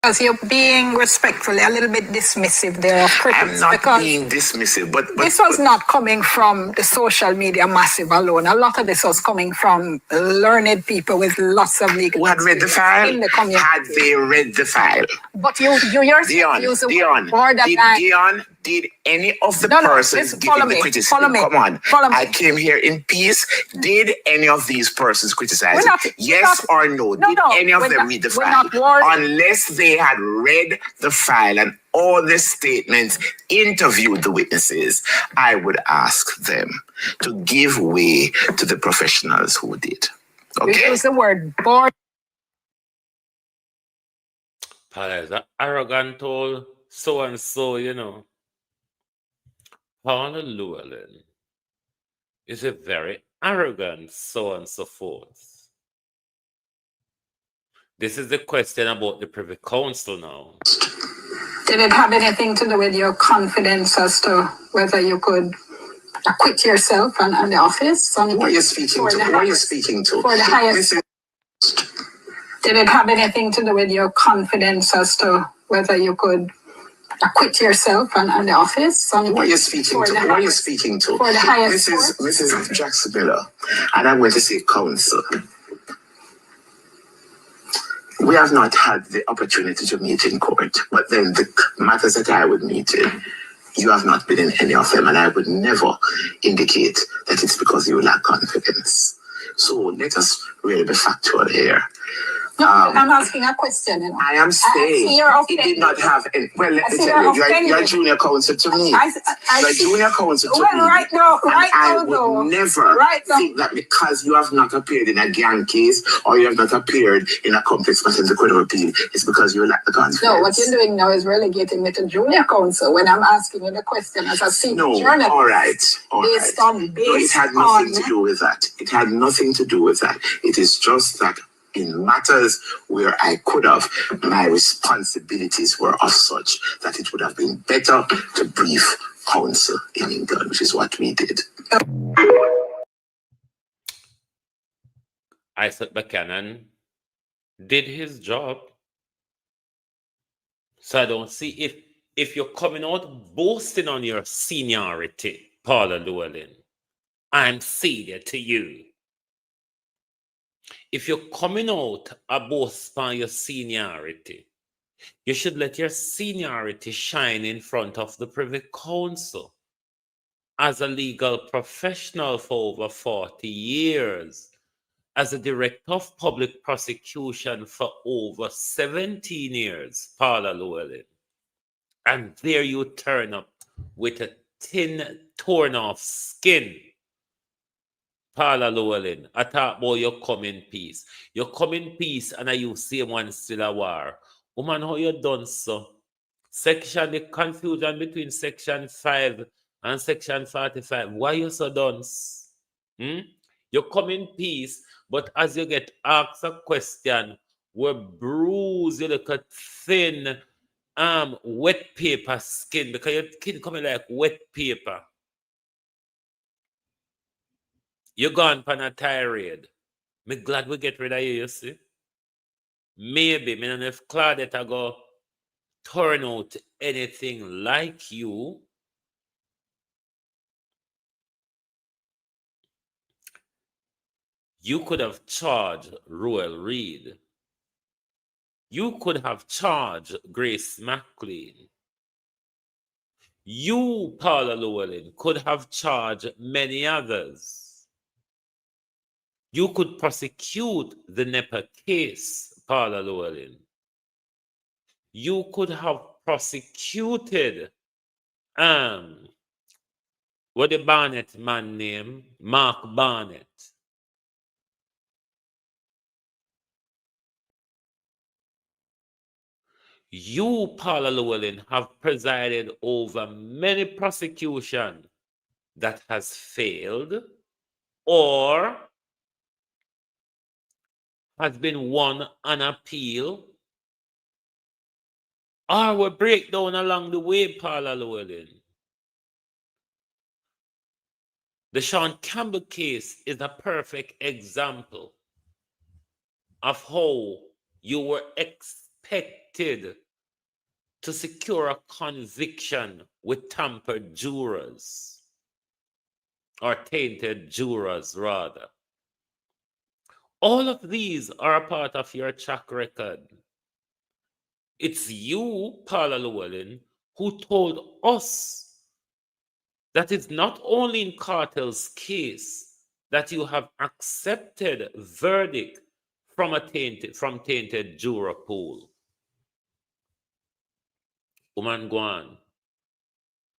Because you're being respectfully a little bit dismissive there of critics. I'm not being dismissive, but this was not coming from the social media massive alone. A lot of this was coming from learned people with lots of legal who had read the file. in the community. Had they read the file? But you yourself use the word borderline. Did any of the persons giving the criticism? Come on. I came here in peace. Did any of these persons criticize it? Yes or no? Did any of them read the file? Unless they had read the file and all the statements, interviewed the witnesses, I would ask them to give way to the professionals who did. Okay? Use the word borderline. Paula is an arrogant old so-and-so, you know. Paula Llewellyn is a very arrogant so and so forth. This is the question about the Privy Council now. Did it have anything to do with your confidence as to whether you could acquit yourself and the office? Who are you speaking to? Who are you speaking to? For the highest. Did it have anything to do with your confidence as to whether you could acquit yourself and the office? Who are you speaking to? Who are you speaking to? For the highest. Mrs. Jackson Miller, and I'm going to say counsel. We have not had the opportunity to meet in court, but then the matters that I would meet in, you have not been in any of them, and I would never indicate that it's because you lack confidence. So let us really be factual here. No, I'm asking a question. You know. I am saying he did not have any. Well, let me tell you, you're junior counsel to me. You're junior counsel to me. Right now, I would never think that because you have not appeared in a gang case or you have not appeared in a complex matter in the Court of Appeal, it's because you lack the confidence. No, what you're doing now is relegating me to junior counsel when I'm asking you the question as a senior journalist. All right. It had nothing to do with that. It had nothing to do with that. It is just that in matters where I could have, my responsibilities were of such that it would have been better to brief counsel in England, which is what we did. Isaac Buchanan did his job. So I don't see if you're coming out boasting on your seniority, Paula Llewellyn, I'm senior to you. If you're coming out a boast on your seniority, you should let your seniority shine in front of the Privy Council. As a legal professional for over 40 years, as a director of public prosecution for over 17 years, Paula Llewellyn, and there you turn up with a thin, torn off skin. Paula Llewellyn, I talk about your come in peace. You come in peace and you say one still a war. Woman, how you done so? The confusion between section 5 and section 45. Why you so dunce? You come in peace, but as you get asked a question, we're bruised, you look at thin, wet paper skin, because your skin coming like wet paper. You gone on a tirade. Me glad we get rid of you, you see. Maybe, me don't know if Claudette go turn out anything like you. You could have charged Royal Reed You could have charged Grace McLean. You, Paula Llewellyn, could have charged many others. You could prosecute the NEPA case, Paula Llewellyn. You could have prosecuted what the Barnett man name? Mark Barnett. You, Paula Llewellyn, have presided over many prosecutions that has failed or has been won on appeal, or will break down along the way, Paula Llewellyn. The Sean Campbell case is a perfect example of how you were expected to secure a conviction with tampered jurors, or tainted jurors, rather. All of these are a part of your track record. It's you, Paula Llewellyn, who told us that it's not only in Cartel's case that you have accepted verdict from tainted juror pool. Woman Guan,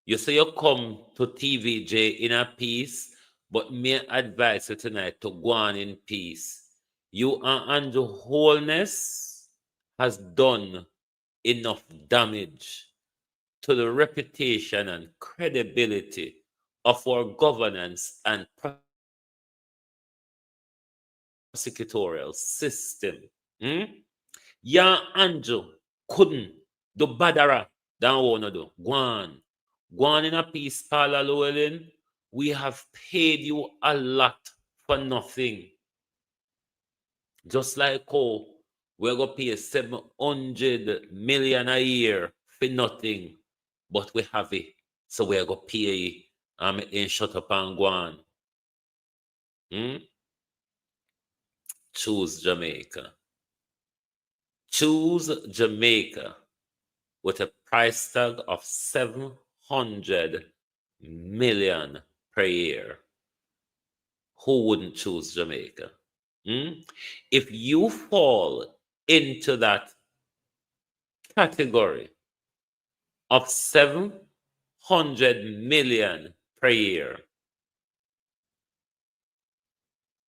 you say you come to TVJ in a peace, but may advise you tonight to go on in peace. You and Andrew Wholeness has done enough damage to the reputation and credibility of our governance and prosecutorial system. Yeah, Andrew couldn't do badara than wanna do. Go on in a peace, Paula Llewellyn. We have paid you a lot for nothing. Just like how we're going to pay 700 million a year for nothing, but we have it. So we're going to pay in shut up and go on. Choose Jamaica. Choose Jamaica with a price tag of 700 million per year. Who wouldn't choose Jamaica? If you fall into that category of 700 million per year,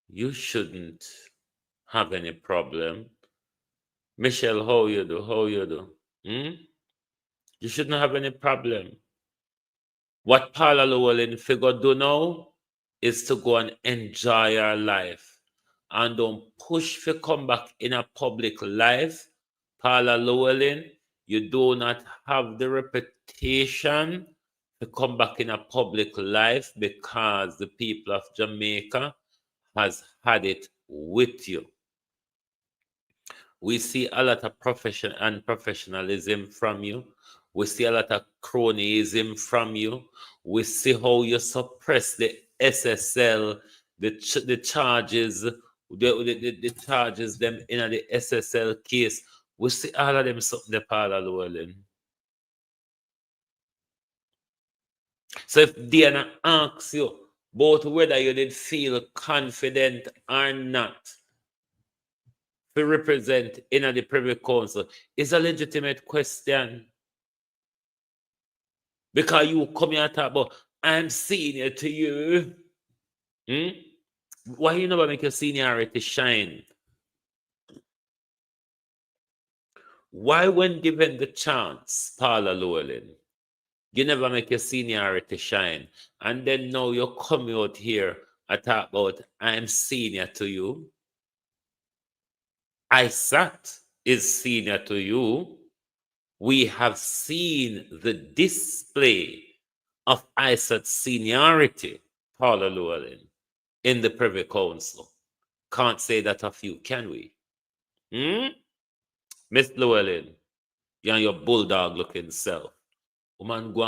you shouldn't have any problem. Michelle, how you do? You shouldn't have any problem. What Paula Llewellyn figure do now is to go and enjoy your life. And don't push for come back in a public life. Paula Llewellyn, you do not have the reputation to come back in a public life because the people of Jamaica has had it with you. We see a lot of profession and professionalism from you. We see a lot of cronyism from you. We see how you suppress the SSL, the charges, the charges them in the SSL case. We see all of them something the Paula Llewellyn. So if Diana asks you about whether you did feel confident or not to represent in the Privy Council, is a legitimate question. Because you come here and talk about, I'm senior to you. Why you never make your seniority shine? Why, when given the chance, Paula Llewellyn, you never make your seniority shine? And then now you come out here and talk about, I'm senior to you. ISAT is senior to you. We have seen the display of ISAT seniority, Paula Llewellyn, in the Privy Council. Can't say that of you, can we? Miss Llewellyn, you and your bulldog-looking self. Woman, go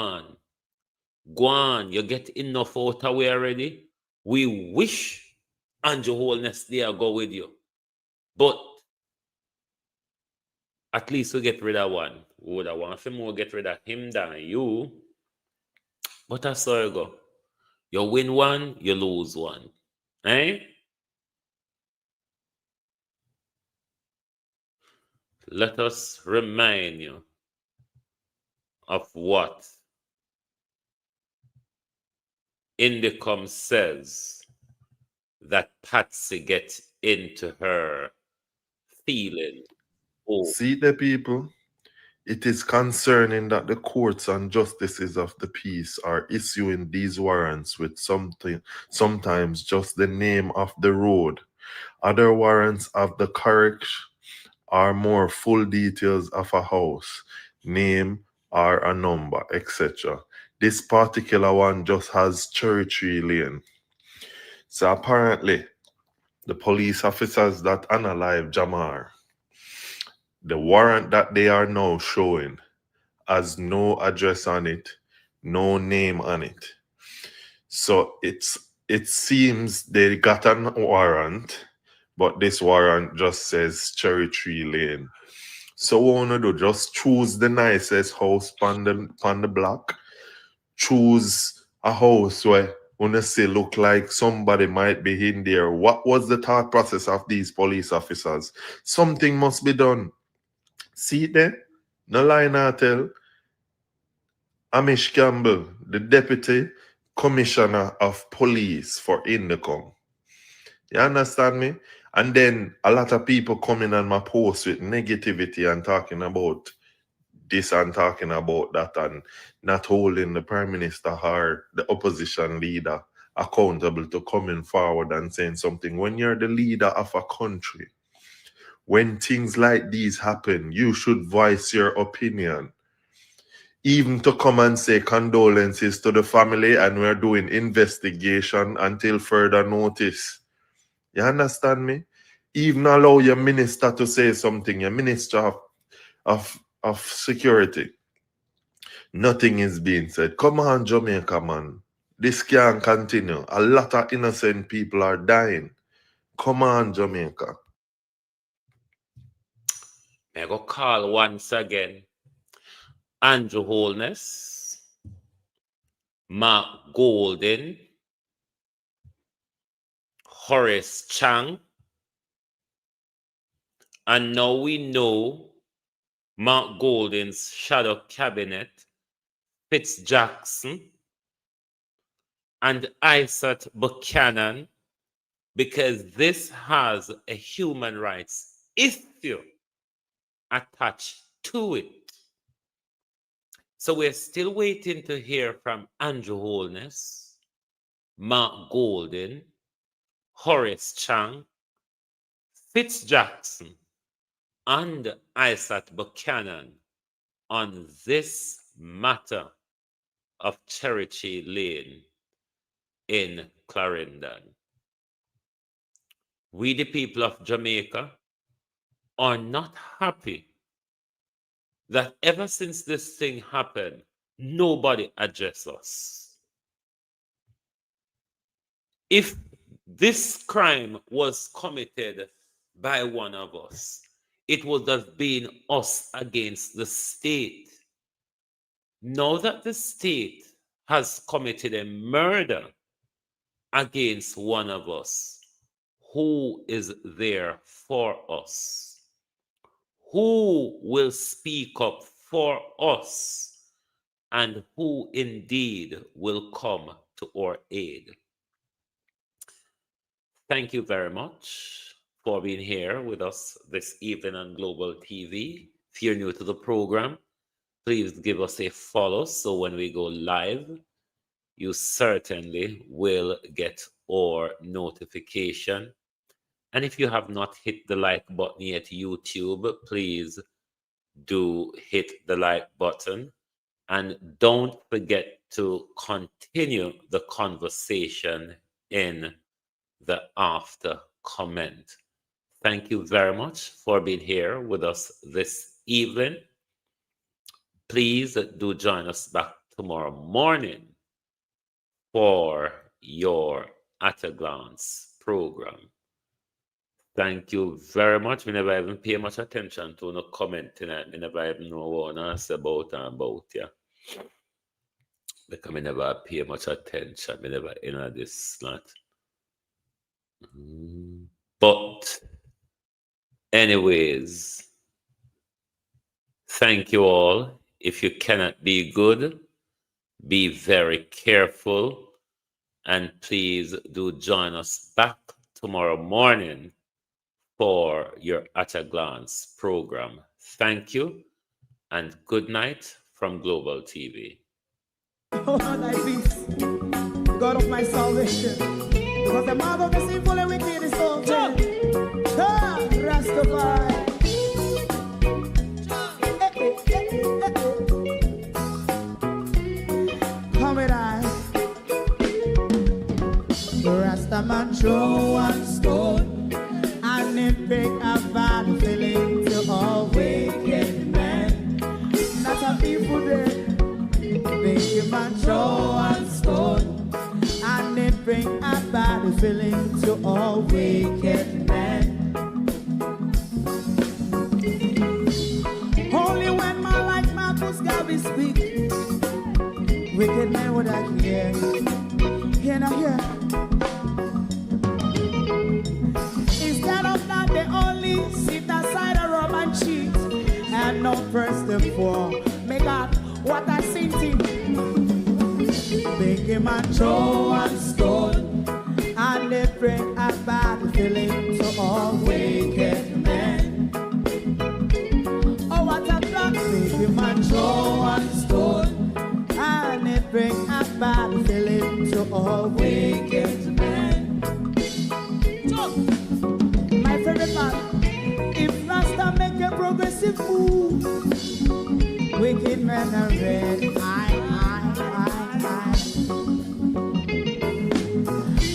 on. You get enough out of way already. We wish Andrew Wholeness there go with you. But At least we get rid of one. We would have want more get rid of him than you. But that's how you go. You win one, you lose one. Eh? Let us remind you of what Indicom says that Patsy gets into her feeling. Oh, See the people? It is concerning that the courts and justices of the peace are issuing these warrants with sometimes just the name of the road. Other warrants have the correct or more full details of a house, name or a number, etc. This particular one just has Cherry Tree Lane. So apparently, the police officers that unalive Jamar, the warrant that they are now showing has no address on it, no name on it. So it seems they got an warrant, but this warrant just says Cherry Tree Lane. So what wanna do? Just choose the nicest house on the block. Choose a house where wanna say look like somebody might be in there. What was the thought process of these police officers? Something must be done. See it there? No lie now tell. Amish Campbell, the Deputy Commissioner of Police for Indicom. You understand me? And then a lot of people coming on my post with negativity and talking about this and talking about that and not holding the Prime Minister or the opposition leader accountable to coming forward and saying something. When you're the leader of a country, when things like these happen, you should voice your opinion. Even to come and say condolences to the family and we're doing investigation until further notice. You understand me? Even allow your minister to say something, your minister of security. Nothing is being said. Come on, Jamaica, man. This can't continue. A lot of innocent people are dying. Come on, Jamaica. I go call once again Andrew Holness, Mark Golden, Horace Chang, and now we know Mark Golden's shadow cabinet, Fitz Jackson, and Isaac Buchanan, because this has a human rights issue attached to it. So we're still waiting to hear from Andrew Holness, Mark Golden, Horace Chang, Fitz Jackson, and Isaac Buchanan on this matter of Cherry Lane in Clarendon. We, the people of Jamaica, are not happy that ever since this thing happened, nobody addressed us. If this crime was committed by one of us, it would have been us against the state. Now that the state has committed a murder against one of us, who is there for us? Who will speak up for us? And who indeed will come to our aid? Thank you very much for being here with us this evening on Global TV. If you're new to the program, please give us a follow so when we go live, you certainly will get our notification. And if you have not hit the like button yet, YouTube, please do hit the like button. And don't forget to continue the conversation in the after comment. Thank you very much for being here with us this evening. Please do join us back tomorrow morning for your At a Glance program. Thank you very much. We never even pay much attention to no comment tonight. We never even know what I say about and about, yeah. Because we never pay much attention. We never in this slot. But anyways, thank you all. If you cannot be good, be very careful. And please do join us back tomorrow morning for your At a Glance program. Thank you and good night from Global TV. Oh, thy peace, God of my salvation, because the mouth of the sinful and wicked is open. Rastafari. Come with I. Rastaman throw one stone, and it bring a bad feeling to all wicked men. Not a people there. Make him man throw one stone, and it bring a bad feeling to all wicked men. Only when man like Marcus Garvey speak, wicked men would I hear. Hear now hear. Instead of that, they only sit aside and rob and cheat, and not press the poor. Make up what I seen to. Make him a throw one stone, and they bring a bad feeling to all wicked men. Oh, what a plan! Make him a throw one stone, and they bring a bad feeling to all wicked men. My favorite part: if Rasta make a progressive move, wicked men are red.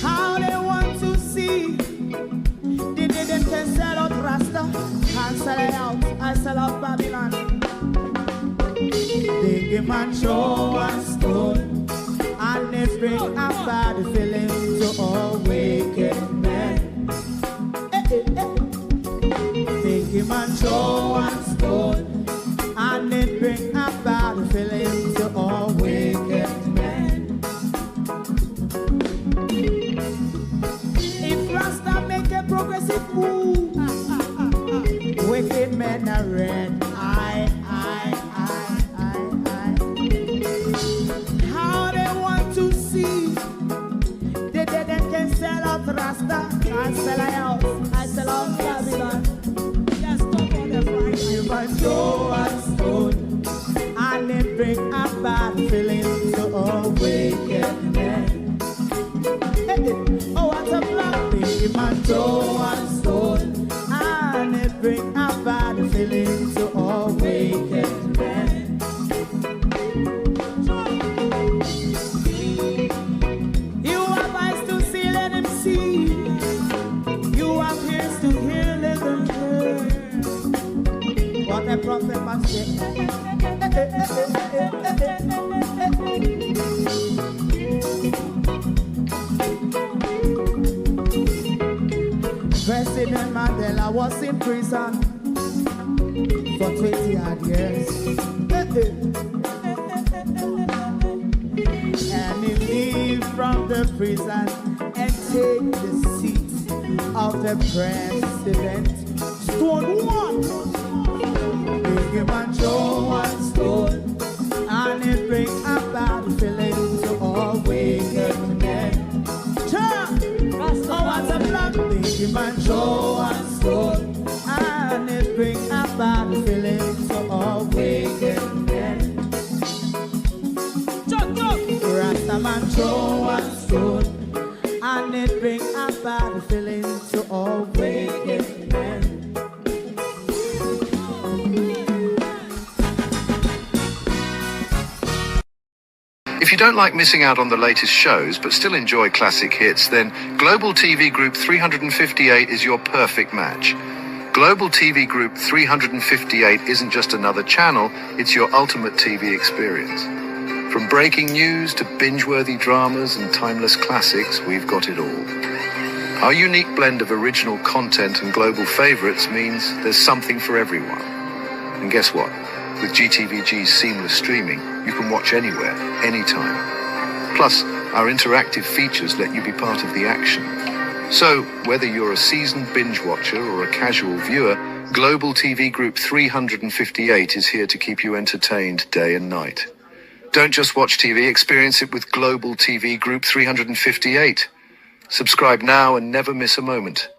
How they want to see the day them can sell out Rasta and sell it out. I sell out Babylon. They give man throw one stone, and they bring a bad feeling to all wicked men. They give man throw one stone, and it bring a bad feeling to all wicked men. If Rasta make a progressive move, wicked men are red. How they want to see the dead that can sell out Rasta and sell out. I sell out Babylon. Yes, stop on the Friday. You must throw a stone, and it bring a bad feeling to all wicked men. Oh, what a black thing! You must throw a stone, and it bring a bad feeling to all wicked men. You have eyes to see, let them see. You have ears to hear, let them hear. What a prophet must say. President Mandela was in prison for 20 odd years. And he leave from the prison and take the seat of the president. Stone one. Big him and throw one stone, and it bring a bad feeling to all wicked men. Oh, what a black. Big him and throw one stone, and it bring a bad feeling to all wicked men. Rastaman throw one stone, and it bring a bad feeling to all wicked men. If you don't like missing out on the latest shows but still enjoy classic hits, then Global TV Group 358 is your perfect match. Global TV Group 358 isn't just another channel, it's your ultimate TV experience. From breaking news to binge-worthy dramas and timeless classics, we've got it all. Our unique blend of original content and global favorites means there's something for everyone. And guess what? With GTVG's seamless streaming, you can watch anywhere, anytime. Plus, our interactive features let you be part of the action. So, whether you're a seasoned binge watcher or a casual viewer, Global TV Group 358 is here to keep you entertained day and night. Don't just watch TV, experience it with Global TV Group 358. Subscribe now and never miss a moment.